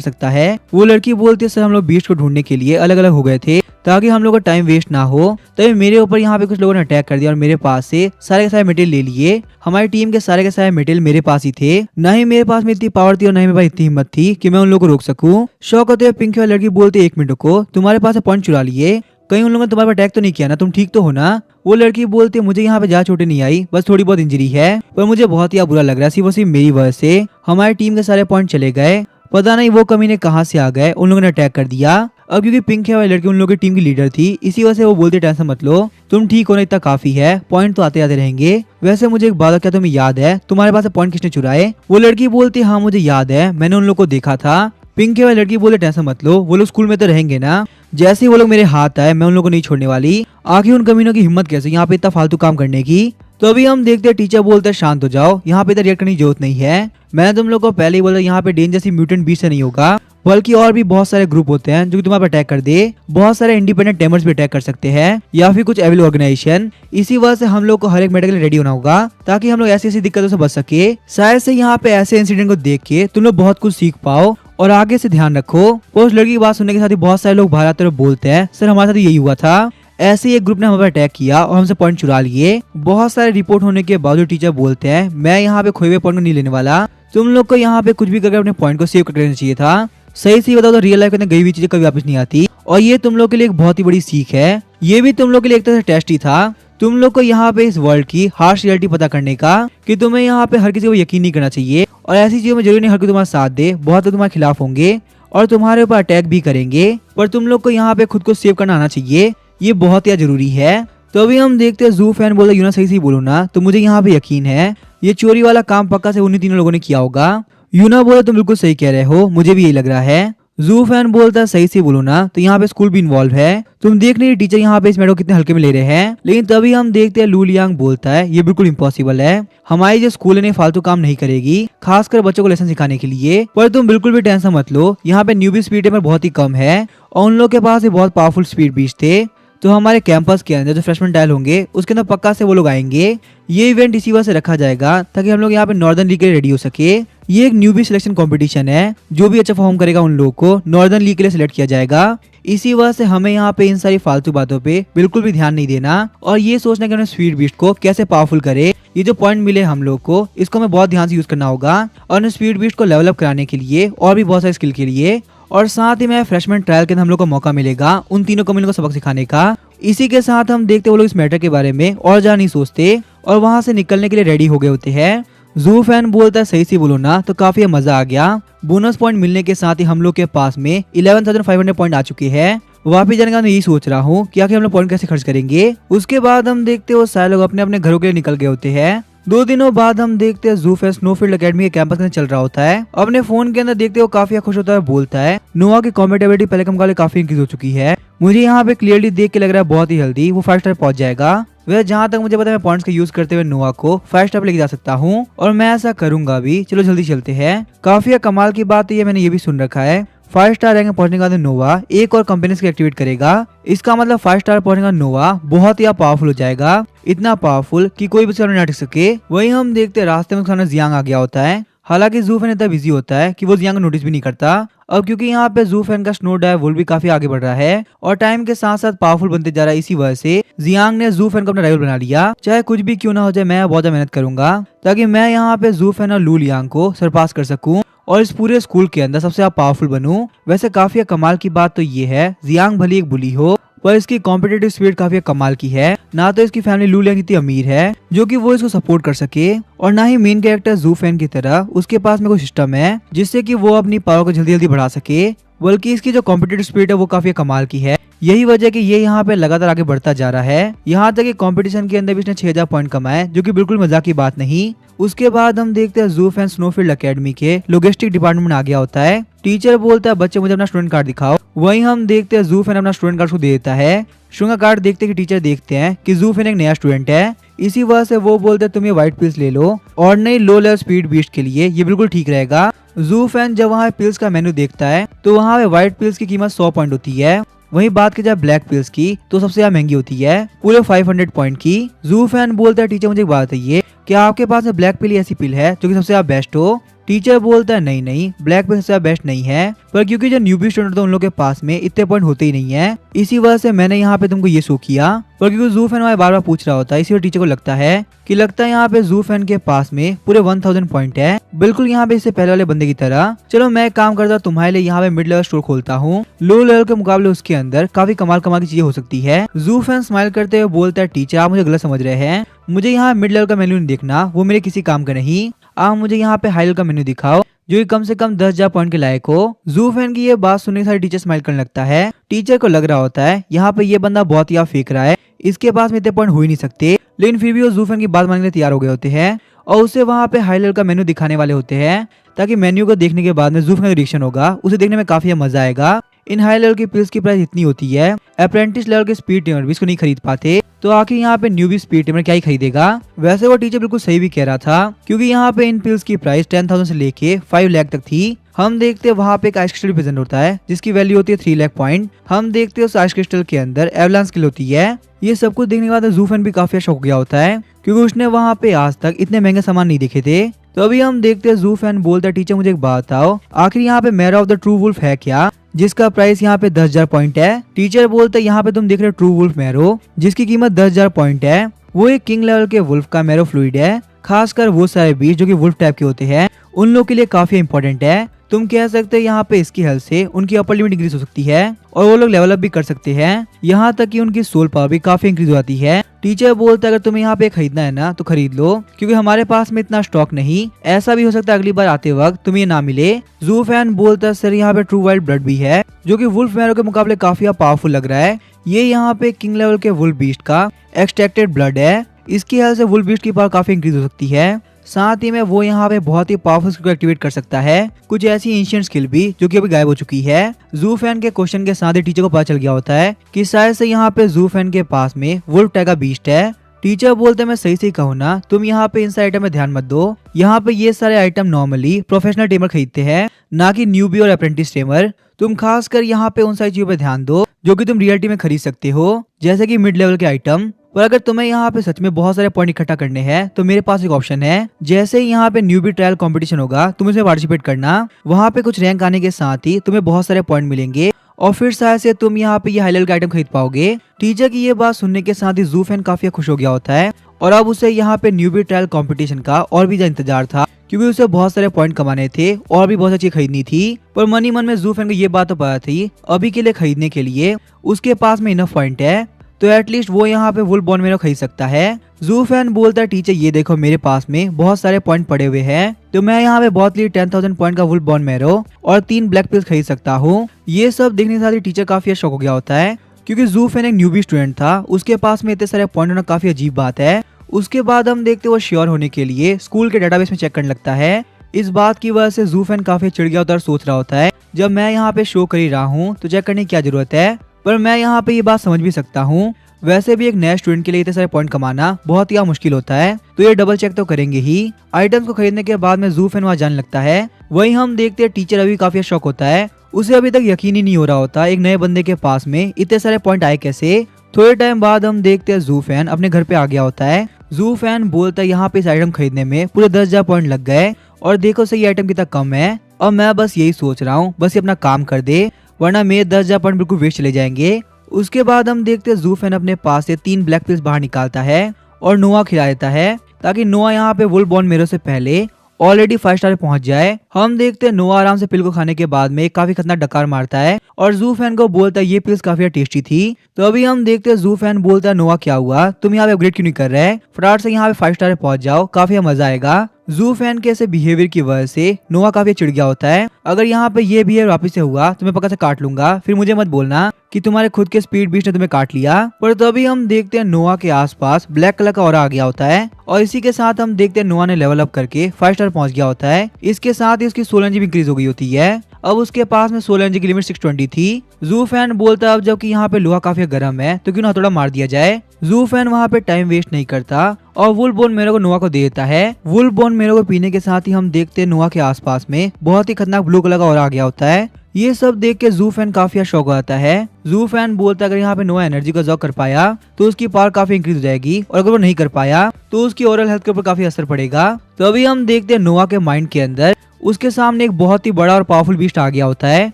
सकता है। वो लड़की बोलती है सर हम लोग बीस्ट को ढूंढने के लिए अलग अलग हो गए थे ताकि हम लोग का टाइम वेस्ट ना हो, तभी मेरे ऊपर यहाँ पे कुछ लोगों ने अटैक कर दिया और मेरे पास से सारे के सारे मटेरियल ले लिए। हमारी टीम के सारे मटेरियल मेरे पास ही थे, न ही मेरे पास में इतनी पावर थी और न ही मेरे पास इतनी हिम्मत थी कि मैं उन लोगों को रोक सकूं। शौक होते है पिंकी वाली लड़की बोलते 1 मिनट को तुम्हारे पास पॉइंट चुरा लिए, कहीं उन लोगों ने तुम्हारे पर अटैक तो नहीं किया ना, तुम ठीक तो हो ना। वो लड़की बोलती है मुझे यहाँ पे ज्यादा चोटें नहीं आई, बस थोड़ी बहुत इंजरी है, पर मुझे बहुत ही बुरा लग रहा है, सिर्फ मेरी वजह से हमारी टीम के सारे पॉइंट चले गए, पता नहीं वो कमीने कहाँ से आ गए, उन लोगों ने अटैक कर दिया। अब क्योंकि पिंक है वाली लड़की उन लोगों की टीम की लीडर थी, इसी वजह से वो बोलते टेंशन मत लो, तुम ठीक होना इतना काफी है, पॉइंट तो आते आते रहेंगे। वैसे मुझे एक बात क्या तुम्हें याद है तुम्हारे पास पॉइंट किसने चुराए। वो लड़की बोलती हाँ मुझे याद है, मैंने उन लोग को देखा था। पिंक वाली लड़की बोले टेंशन मत लो, वो लोग स्कूल में तो रहेंगे ना, जैसे ही वो लोग मेरे हाथ आए मैं उन लोगों को नहीं छोड़ने वाली। आखिर उन कमीनों की हिम्मत कैसे यहाँ पे इतना फालतू काम करने की। तो अभी हम देखते हैं टीचर बोलते हैं शांत हो जाओ, यहाँ पे इधर रिएक्ट करने की जरूरत नहीं है, मैंने तुम लोग को पहले ही बोला यहाँ पे डेंजर सी म्यूटेंट बीस्ट से नहीं होगा, बल्कि और भी बहुत सारे ग्रुप होते हैं जो कि तुम्हारे पर अटैक कर दे। बहुत सारे इंडिपेंडेंट टेमर्स भी अटैक कर सकते हैं या फिर कुछ एविल ऑर्गेनाइजेशन। इसी वजह से हम लोग को हर एक मेडिकल रेडी होना होगा ताकि हम लोग ऐसी ऐसी दिक्कतों से बच सके। शायद से यहाँ पे ऐसे इंसिडेंट को देख के तुम लोग बहुत कुछ सीख पाओ और आगे से ध्यान रखो। उस लड़की की बात सुनने के साथ ही बहुत सारे लोग बाहर आते हुए बोलते हैं सर हमारे साथ यही हुआ था, ऐसे ही एक ग्रुप ने हम पर अटैक किया और हमसे पॉइंट चुरा लिए। बहुत सारे रिपोर्ट होने के बावजूद टीचर बोलते हैं मैं यहाँ पे खोए हुए पॉइंट को नहीं लेने वाला, तुम लोग को यहाँ पे कुछ भी करके अपने पॉइंट को सेव कर लेना चाहिए था। सही से बताओ तो रियल लाइफ के अंदर गई हुई चीजें कभी वापस नहीं आती, और ये तुम लोग के लिए एक बहुत ही बड़ी सीख है। ये भी तुम लोग के लिए एक तरह से टेस्ट ही था, तुम लोग को यहाँ पे इस वर्ल्ड की हार्श रियलिटी पता करने का कि तुम्हें यहाँ पे हर किसी को यकीन नहीं करना चाहिए, और ऐसी चीजों में जरूरी नहीं हर कोई तुम्हारा साथ दे, बहुत लोग तुम्हारे खिलाफ होंगे और तुम्हारे ऊपर अटैक भी करेंगे, पर तुम लोग को यहाँ पे खुद को सेव करना आना चाहिए, ये बहुत ही जरूरी है। तो अभी हम देखते हैं जू फैन बोला यूना सही से बोलो ना, तो मुझे यहाँ पे यकीन है ये चोरी वाला काम पक्का से उन्हीं तीनों लोगों ने किया होगा। यूना बोला तुम बिल्कुल सही कह रहे हो, मुझे भी यही लग रहा है। जू फैन बोलता है सही से बोलो ना, तो यहाँ पे स्कूल भी इन्वॉल्व है, तुम देख नहीं टीचर यहाँ पे इस मैटर को कितने हल्के में ले रहे हैं। लेकिन तभी हम देखते हैं लू लियांग बोलता है ये बिल्कुल इम्पॉसिबल है, हमारी जो स्कूल है फालतू काम नहीं करेगी, खासकर बच्चों को लेसन सिखाने के लिए। पर तुम बिल्कुल भी टेंशन मत लो, यहाँ पे न्यूबी स्पीड टाइमर बहुत ही कम है और उन लोग के पास बहुत पावरफुल स्पीड बीच थे, तो हमारे कैंपस के अंदर जो फ्रेशमैन टाइल होंगे उसके अंदर पक्का से वो लोग आएंगे। ये इवेंट इसी वजह से रखा जाएगा ताकि हम लोग यहाँ पे नॉर्दर्न लीग के लिए रेडी हो सके। ये एक न्यूबी सिलेक्शन कंपटीशन है, जो भी अच्छा परफॉर्म करेगा उन लोगों को नॉर्दर्न लीग के लिए सिलेक्ट किया जाएगा। इसी वजह से हमें यहाँ पे इन सारी फालतू बातों पे बिल्कुल भी ध्यान नहीं देना और ये सोचना कि हमें स्पीड बीस्ट को कैसे पावरफुल करे। ये जो पॉइंट मिले हम लोग को इसको हमें बहुत ध्यान से यूज करना होगा और स्पीड बीस्ट को लेवल अप कराने के लिए और भी बहुत सारे स्किल के लिए, और साथ ही में फ्रेशमैन ट्रायल के अंदर हम लोग को मौका मिलेगा उन तीनों कम्युनिटी को सबक सिखाने का। इसी के साथ हम देखते वो लोग इस मैटर के बारे में और ज्यादा नहीं सोचते और वहां से निकलने के लिए रेडी हो गए होते हैं। जू फैन बोलता है सही से बोलो ना, तो काफी मजा आ गया। बोनस पॉइंट मिलने के साथ ही हम लोग के पास में 11,500 पॉइंट आ चुके हैं। वापिस जाने का मैं यही सोच रहा हूँ कि आखिर हम लोग पॉइंट कैसे खर्च करेंगे। उसके बाद हम देखते वो सारे लोग अपने अपने घरों के लिए निकल गए होते हैं। 2 दिनों बाद हम देखते हैं जू फेस्ट स्नोफील्ड एकेडमी के कैंपस के अंदर चल रहा होता है। अपने फोन के अंदर देखते हो काफी खुश होता है, बोलता है नोआ की कॉम्पेटेबिलिटी पहले के मुकाबले काफी इंक्रीज हो चुकी है, मुझे यहाँ पे क्लियरली देख के लग रहा है बहुत ही जल्दी वो 5 स्टार पहुंच जाएगा। वह जहाँ तक मुझे पता है मैं पॉइंट्स का यूज करते हुए नोआ को 5 स्टार पे लेके जा सकता हूँ और मैं ऐसा करूंगा भी। चलो जल्दी चलते हैं। काफी कमाल की बात है, मैंने ये भी सुन रखा है 5 स्टार रैंक में पहुंचने के बाद नोवा एक और कंपनी को एक्टिवेट करेगा। इसका मतलब 5 स्टार पहुंचने का नोवा बहुत ही पावरफुल हो जाएगा, इतना पावरफुल कि कोई भी सामने ना टिक सके। वही हम देखते रास्ते में सामने जियांग आ गया होता है। हालांकि जू फैन इतना बिजी होता है कि वो जियांग को नोटिस भी नहीं करता। अब क्योंकि यहाँ पे जू फैन का स्नो डाइव भी काफी आगे बढ़ रहा है और टाइम के साथ साथ पावरफुल बनते जा रहा है, इसी वजह से जियांग ने जू फैन को अपना राइवल बना लिया। चाहे कुछ भी क्यों ना हो जाए, मैं बहुत ज्यादा मेहनत करूंगा ताकि मैं यहाँ पे जू फैन और लू लियांग को सरपास कर सकूं और इस पूरे स्कूल के अंदर सबसे ज्यादा पावरफुल बनूं। वैसे काफी कमाल की बात तो ये है, जियांग भली एक बुली हो पर इसकी कॉम्पिटेटिव स्पिरिट काफी कमाल की है। ना तो इसकी फैमिली लू लियांग इतनी अमीर है जो कि वो इसको सपोर्ट कर सके, और ना ही मेन कैरेक्टर जू फैन की तरह उसके पास में कोई सिस्टम है जिससे कि वो अपनी पावर को जल्दी जल्दी बढ़ा सके, बल्कि इसकी जो कॉम्पिटेटिव स्पिरिट है वो काफी कमाल की है। यही वजह कि ये यहाँ पे लगातार आगे बढ़ता जा रहा है। यहाँ तक कि कंपटीशन के अंदर भी इसने 6000 पॉइंट कमाए, जो कि बिल्कुल मजाक की बात नहीं। उसके बाद हम देखते हैं जू फैन स्नोफील्ड एकेडमी के लॉजिस्टिक डिपार्टमेंट में आ गया होता है। टीचर बोलता है बच्चे मुझे अपना स्टूडेंट कार्ड दिखाओ। वहीं हम देखते हैं जू फैन अपना स्टूडेंट कार्ड को दे देता है। स्टूडेंट कार्ड देखते कि टीचर देखते हैं कि जू फैन एक नया स्टूडेंट है, इसी वजह से वो बोलते हैं तुम ये व्हाइट पिल्स ले लो और नई लो लेवल स्पीड बीस्ट के लिए ये बिल्कुल ठीक रहेगा। जू फैन जब वहाँ पिल्स का मेन्यू देखता है तो वहाँ पे व्हाइट पिल्स की कीमत 100 पॉइंट होती है। वहीं बात की जाए ब्लैक पिल्स की तो सबसे ज्यादा महंगी होती है, पूरे 500 पॉइंट की। जू फैन बोलता है टीचर मुझे एक बात बताइए, क्या आपके पास में ब्लैक पिल ऐसी पिल है जो कि सबसे ज्यादा बेस्ट हो? टीचर बोलता है नहीं नहीं, ब्लैक पिल सबसे बेस्ट नहीं है, पर क्योंकि जो न्यूबी स्टूडेंट थे उन लोगों के पास में इतने पॉइंट होते ही नहीं है, इसी वजह से मैंने यहाँ पे तुमको ये शो किया। पर क्योंकि जू फैन हमारे बार बार पूछ रहा होता है, इसी वजह टीचर को लगता है कि यहाँ पे जू फैन के पास में पूरे 1000 पॉइंट है, बिल्कुल यहाँ पे इससे पहले वाले बंदे की तरह। चलो मैं एक काम करता हूँ, तुम्हारे लिए यहाँ पे मिड लेवल स्टोर खोलता हूँ। लो लेवल के मुकाबले उसके अंदर काफी कमाल कमाल की चीजें हो सकती है। जू फैन स्माइल करते हुए बोलता है टीचर आप मुझे गलत समझ रहे हैं, मुझे यहाँ मिड लेवल का मेन्यू नहीं देखना, वो मेरे किसी काम का नहीं। आप मुझे यहाँ पे हाई लेवल का मेन्यू दिखाओ जो कि कम से कम 10,000 पॉइंट के लायक हो। जू फैन की ये बात सुनने के साथ टीचर स्माइल करने लगता है। टीचर को लग रहा होता है यहाँ पे ये बंदा बहुत ही फेंक रहा है, इसके पास में इतने पॉइंट हो ही नहीं सकते, लेकिन फिर भी वो जू फैन की बात मानने के लिए तैयार हो गए होते हैं और उसे वहाँ पे हाई लेवल का मेन्यू दिखाने वाले होते हैं, ताकि मेन्यू को देखने के बाद में जू फैन का रिएक्शन होगा, उसे देखने में काफी मजा आएगा। इन हाई लेवल की पिल्स की प्राइस इतनी होती है, अप्रेंटिस लेवल के स्पीड टेमर भी इसको नहीं खरीद पाते, तो आखिर यहाँ पे न्यूबी स्पीड टेमर क्या ही खरीदेगा। वैसे वो टीचर बिल्कुल सही भी कह रहा था, क्योंकि यहाँ पे इन पिल्स की प्राइस 10,000 से लेके 5 लाख तक थी। हम देखते हैं वहाँ पे एक आइस क्रिस्टल प्रेजेंट होता है जिसकी वैल्यू होती है 3 लाख पॉइंट। हम देखते हैं उस आइस क्रिस्टल के अंदर एवलांस स्किल होती है। ये सब कुछ देखने के बाद जू फैन भी काफी शौक हो गया होता है, क्योंकि उसने वहाँ पे आज तक इतने महंगे सामान नहीं देखे थे। तो अभी हम देखते हैं जू फैन बोलता है टीचर मुझे एक बात बताओ, आखिर यहाँ पे मैरा ऑफ द ट्रू वुल्फ है क्या, जिसका प्राइस यहाँ पे 10,000 पॉइंट है। टीचर बोलता है यहाँ पे तुम देख रहे हो ट्रू वुल्फ मैरो, जिसकी कीमत 10,000 पॉइंट है। वो एक किंग लेवल के वुल्फ का मैरो फ्लूइड है, खासकर वो सारे बीज जो कि वुल्फ टाइप के होते हैं उन लोगों के लिए काफी इंपॉर्टेंट है। तुम कह सकते हो यहाँ पे इसकी हेल्थ से उनकी अपर लिमिट इंक्रीज हो सकती है और वो लोग लेवल अप भी कर सकते हैं, यहाँ तक कि उनकी सोल पावर भी काफी इंक्रीज हो जाती है। टीचर बोलता है अगर तुम्हें यहाँ पे खरीदना है ना तो खरीद लो, क्योंकि हमारे पास में इतना स्टॉक नहीं, ऐसा भी हो सकता है अगली बार आते वक्त तुम्हें ना मिले। जू फैन बोलता है सर यहाँ पे ट्रू वाइल्ड ब्लड भी है जो कि वुल्फ मैरो के मुकाबले काफी पावरफुल लग रहा है। ये यहाँ पे किंग लेवल के वुल्फ बीस्ट का एक्सट्रैक्टेड ब्लड है, इसकी हेल्थ से वुल्फ बीस्ट की पावर काफी इंक्रीज हो सकती है। साथ ही में वो यहाँ पे बहुत ही पावरफुल स्किल को एक्टिवेट कर सकता है, कुछ ऐसी एंशिएंट स्किल भी जो कि अभी गायब हो चुकी है। जू फैन के क्वेश्चन के साथ ही टीचर को पता चल गया होता है कि शायद से यहाँ पे जू फैन के पास में वुल्फ टाइगर बीस्ट है। टीचर बोलते हैं मैं सही कहूँ ना, तुम यहाँ पे इन सारे आइटम में ध्यान मत दो, यहाँ पे ये सारे आइटम नॉर्मली प्रोफेशनल टेमर खरीदते हैं, ना कि न्यूबी और अप्रेंटिस टेमर। तुम खासकर यहाँ पे उन सारी चीजों पे ध्यान दो जो कि तुम रियलिटी में खरीद सकते हो, जैसे कि मिड लेवल के आइटम। पर अगर तुम्हें यहाँ पे सच में बहुत सारे पॉइंट इकट्ठा करने हैं तो मेरे पास एक ऑप्शन है, जैसे ही यहाँ पे न्यूबी ट्रायल कंपटीशन होगा तुम इसमें पार्टिसिपेट करना, वहाँ पे कुछ रैंक आने के साथ ही तुम्हें बहुत सारे पॉइंट मिलेंगे और फिर शायद से तुम यहाँ पे ये हाई लेवल का आइटम खरीद पाओगे। टीचर की ये बात सुनने के साथ ही जू फैन काफी खुश हो गया होता है और अब उसे यहाँ पे न्यूबी ट्रायल कंपटीशन का और भी ज्यादा इंतजार था, क्योंकि उसे बहुत सारे पॉइंट कमाने थे और भी बहुत सारी चीज खरीदनी थी। पर मन ही मन में जू फैन को ये बात तो पता थी अभी के लिए खरीदने के लिए उसके पास में इनफ पॉइंट है, तो एटलीस्ट वो यहाँ पे वुल्फ बॉन मैरो खरीद सकता है। जू फैन बोलता है टीचर ये देखो मेरे पास में बहुत सारे पॉइंट पड़े हुए हैं, तो मैं यहाँ पे बहुत 10,000 पॉइंट का वुल्फ बॉन मैरो और 3 ब्लैक पिल्स खरीद सकता हूँ। ये सब देखने के साथ ही टीचर काफी शौक हो गया होता है, क्योंकि जू फैन एक न्यूबी स्टूडेंट था, उसके पास में इतने सारे पॉइंट होना काफी अजीब बात है। उसके बाद हम देखते वो श्योर होने के लिए स्कूल के डाटाबेस में चेक करने लगता है। इस बात की वजह से जू फैन काफी चिढ़ गया होता है और सोच रहा होता है जब मैं यहाँ पे शो कर ही रहा हूँ तो चेक करने की क्या जरूरत है। पर मैं यहाँ पे ये बात समझ भी सकता हूँ, वैसे भी एक नए स्टूडेंट के लिए इतने सारे पॉइंट कमाना बहुत ही मुश्किल होता है, तो ये डबल चेक तो करेंगे ही। आइटम्स को खरीदने के बाद में जू फैन वहाँ जाने लगता है। वहीं हम देखते हैं टीचर अभी काफी शौक होता है, उसे अभी तक यकीन ही नहीं हो रहा होता एक नए बंदे के पास में इतने सारे पॉइंट आए कैसे। थोड़े टाइम बाद हम देखते हैं जू फैन अपने घर पे आ गया होता है। जू फैन बोलता है यहाँ पे इस आइटम खरीदने में पूरे 10,000 पॉइंट लग गए और देखो सही आइटम कितना कम है, और मैं बस यही सोच रहा हूँ बस ये अपना काम कर दे, वरना मेरे 10,000 पॉइंट बिल्कुल वेस्ट चले जाएंगे। उसके बाद हम देखते हैं जू फैन अपने पास से 3 ब्लैक पिल्स बाहर निकालता है और नोआ खिला देता है, ताकि नोआ यहाँ पे वुल्फ बॉन मैरो से पहले ऑलरेडी 5 स्टार पहुंच जाए। हम देखते हैं नोआ आराम से पिल को खाने के बाद में काफी खतरनाक डकार मारता है और जू फैन को बोलता है ये पिल्स काफी टेस्टी थी। तो अभी हम देखते हैं जू फैन बोलता है नोआ क्या हुआ, तुम यहाँ पे अपग्रेड क्यों नहीं कर रहे, फटाफट से यहाँ पे 5 स्टार पहुंच जाओ, काफी मजा आएगा। जू फैन के ऐसे बिहेवियर की वजह से नोआ काफी चिढ़ गया होता है। अगर यहाँ पे ये बिहेवियर वापस से हुआ तो मैं पक्का से काट लूंगा, फिर मुझे मत बोलना कि तुम्हारे खुद के स्पीड बीस्ट ने तुम्हें काट लिया। पर तभी हम देखते हैं नोआ के आसपास ब्लैक कलर का ऑरा आ गया होता है और इसी के साथ हम देखते हैं नोआ ने लेवल अप करके 5 स्टार पहुंच गया होता है। इसके साथ ही उसकी सोल एनर्जी भी इंक्रीज हो गई होती है। अब उसके पास में सोल एनर्जी की लिमिट 620 थी। जू फैन बोलता है अब जबकि यहाँ पे लोहा काफी गर्म है तो क्यों ना हथौड़ा मार दिया जाए। जू फैन वहाँ पे टाइम वेस्ट नहीं करता और वुल बोन मेरो को नोआ को दे देता है। वुल बोन मेरो को पीने के साथ ही हम देखते हैं नोआ के आसपास में बहुत ही खतरनाक ब्लू कलर का ऑरा आ गया होता है। ये सब देख के जू फैन काफी शौक आता है। जू फैन बोलता है अगर यहाँ पे नोआ एनर्जी का जॉब कर पाया तो उसकी पावर काफी इंक्रीज हो जाएगी और अगर वो नहीं कर पाया तो उसकी ओवरऑल हेल्थ के ऊपर काफी असर पड़ेगा। तो अभी हम देखते हैं नोआ के माइंड के अंदर उसके सामने एक बहुत ही बड़ा और पावरफुल बीस्ट आ गया होता है।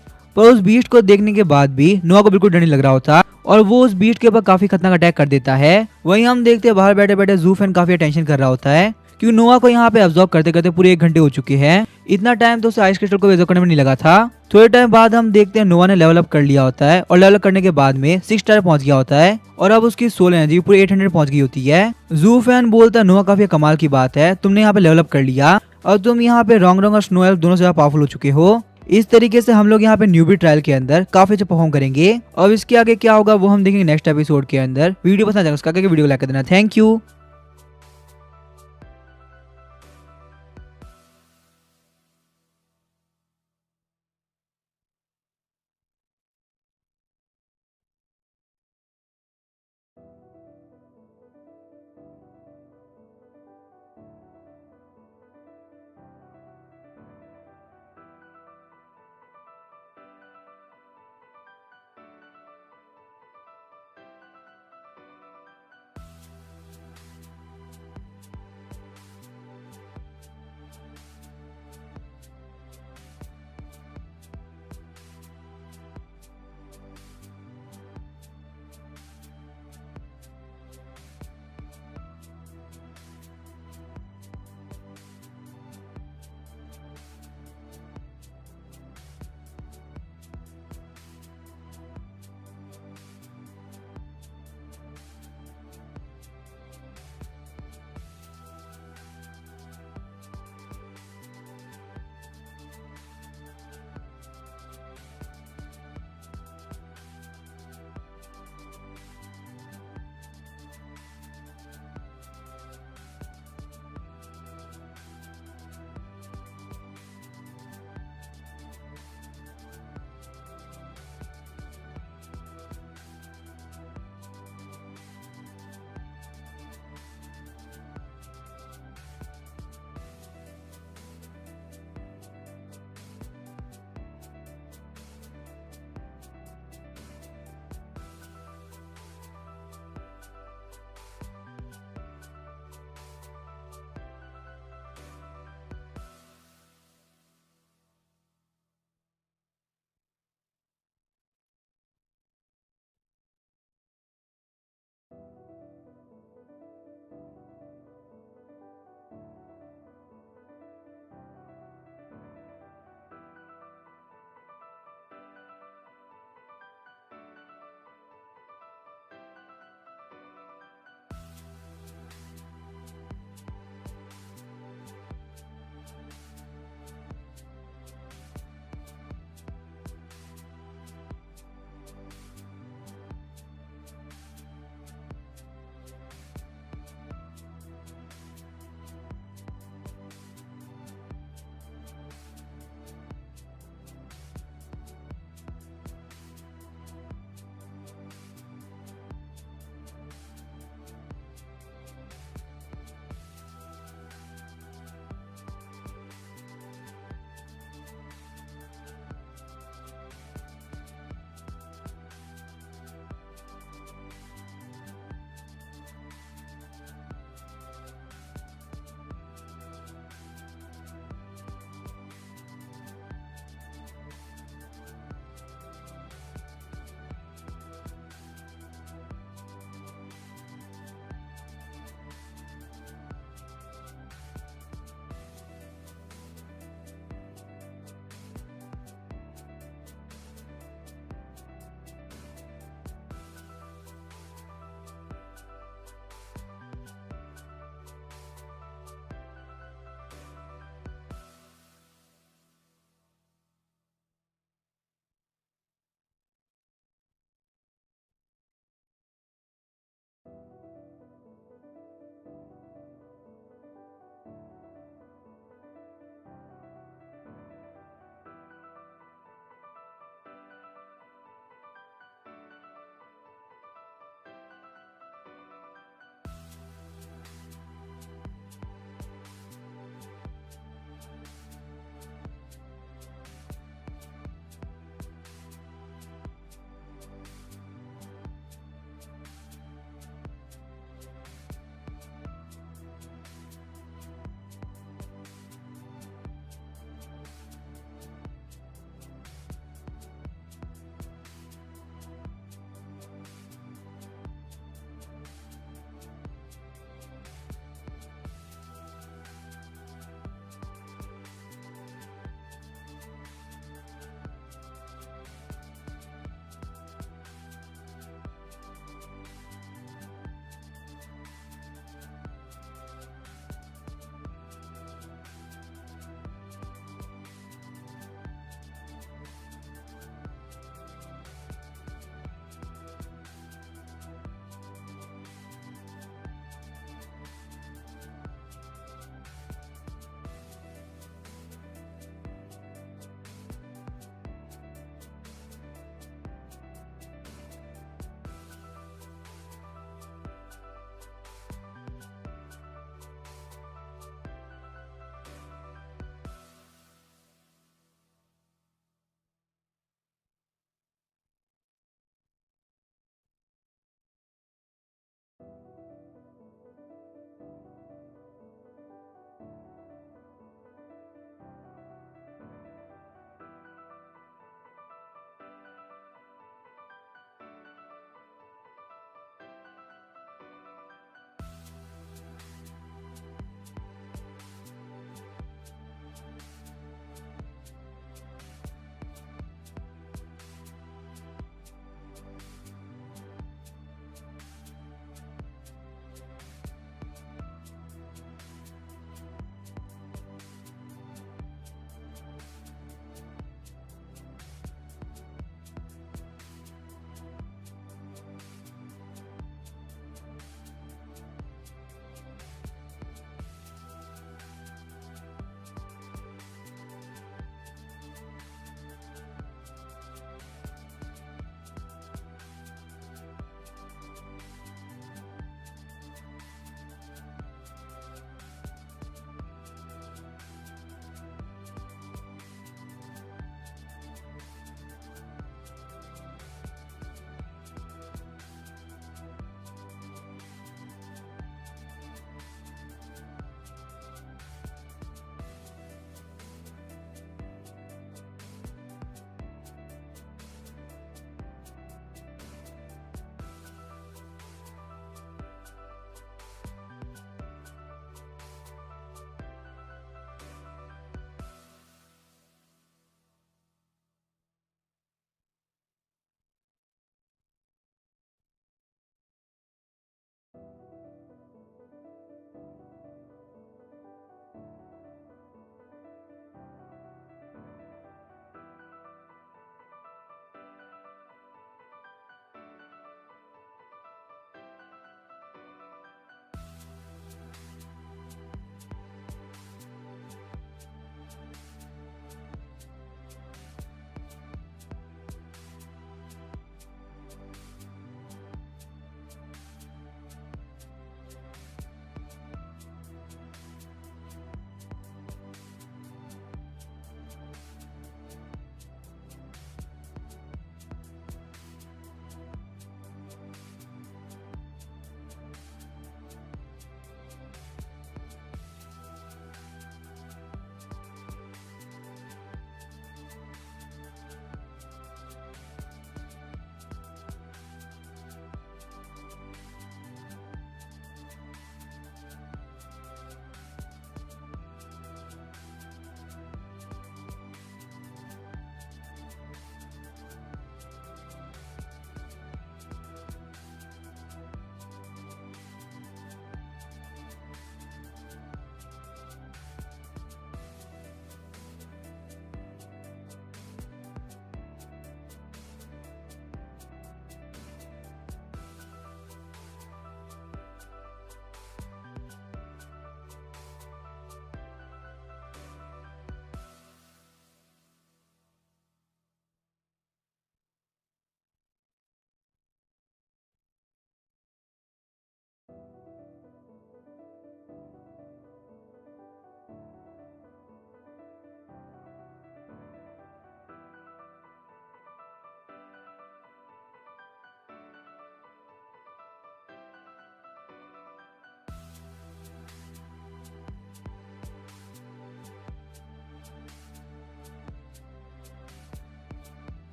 पर उस बीस्ट को देखने के बाद भी नोआ को बिल्कुल डर नहीं लग रहा होता और वो उस बीस्ट के ऊपर काफी खतरनाक अटैक कर देता है। वहीं हम देखते हैं बाहर बैठे बैठे जू फैन काफी टेंशन कर रहा होता है क्योंकि नोआ को यहाँ पे अब्सॉर्ब करते करते पूरे 1 घंटे हो चुके हैं। इतना टाइम तो उसे आइस क्रिस्टल को अब्सॉर्ब करने में नहीं लगा था। थोड़े टाइम बाद हम देखते हैं नोआ ने लेवल अप कर लिया होता है और लेवल अप करने के बाद में 6 स्टार पहुंच गया होता है और अब उसकी सोल एनर्जी पूरे 800 पहुंच गई होती है। जू फैन बोलता है नोआ काफी कमाल की बात है, तुमने यहाँ पे लेवल अप कर लिया और तुम यहाँ पे रॉन्ग और स्नो एल्फ दोनों से ज्यादा पावरफुल हो चुके हो। इस तरीके से हम लोग यहाँ पे न्यूबी ट्रायल के अंदर काफी अच्छा परफॉर्म करेंगे और इसके आगे क्या होगा वो हम देखेंगे नेक्स्ट एपिसोड के अंदर। वीडियो पसंद आएगा उसका वीडियो को लाइक कर देना। Thank you.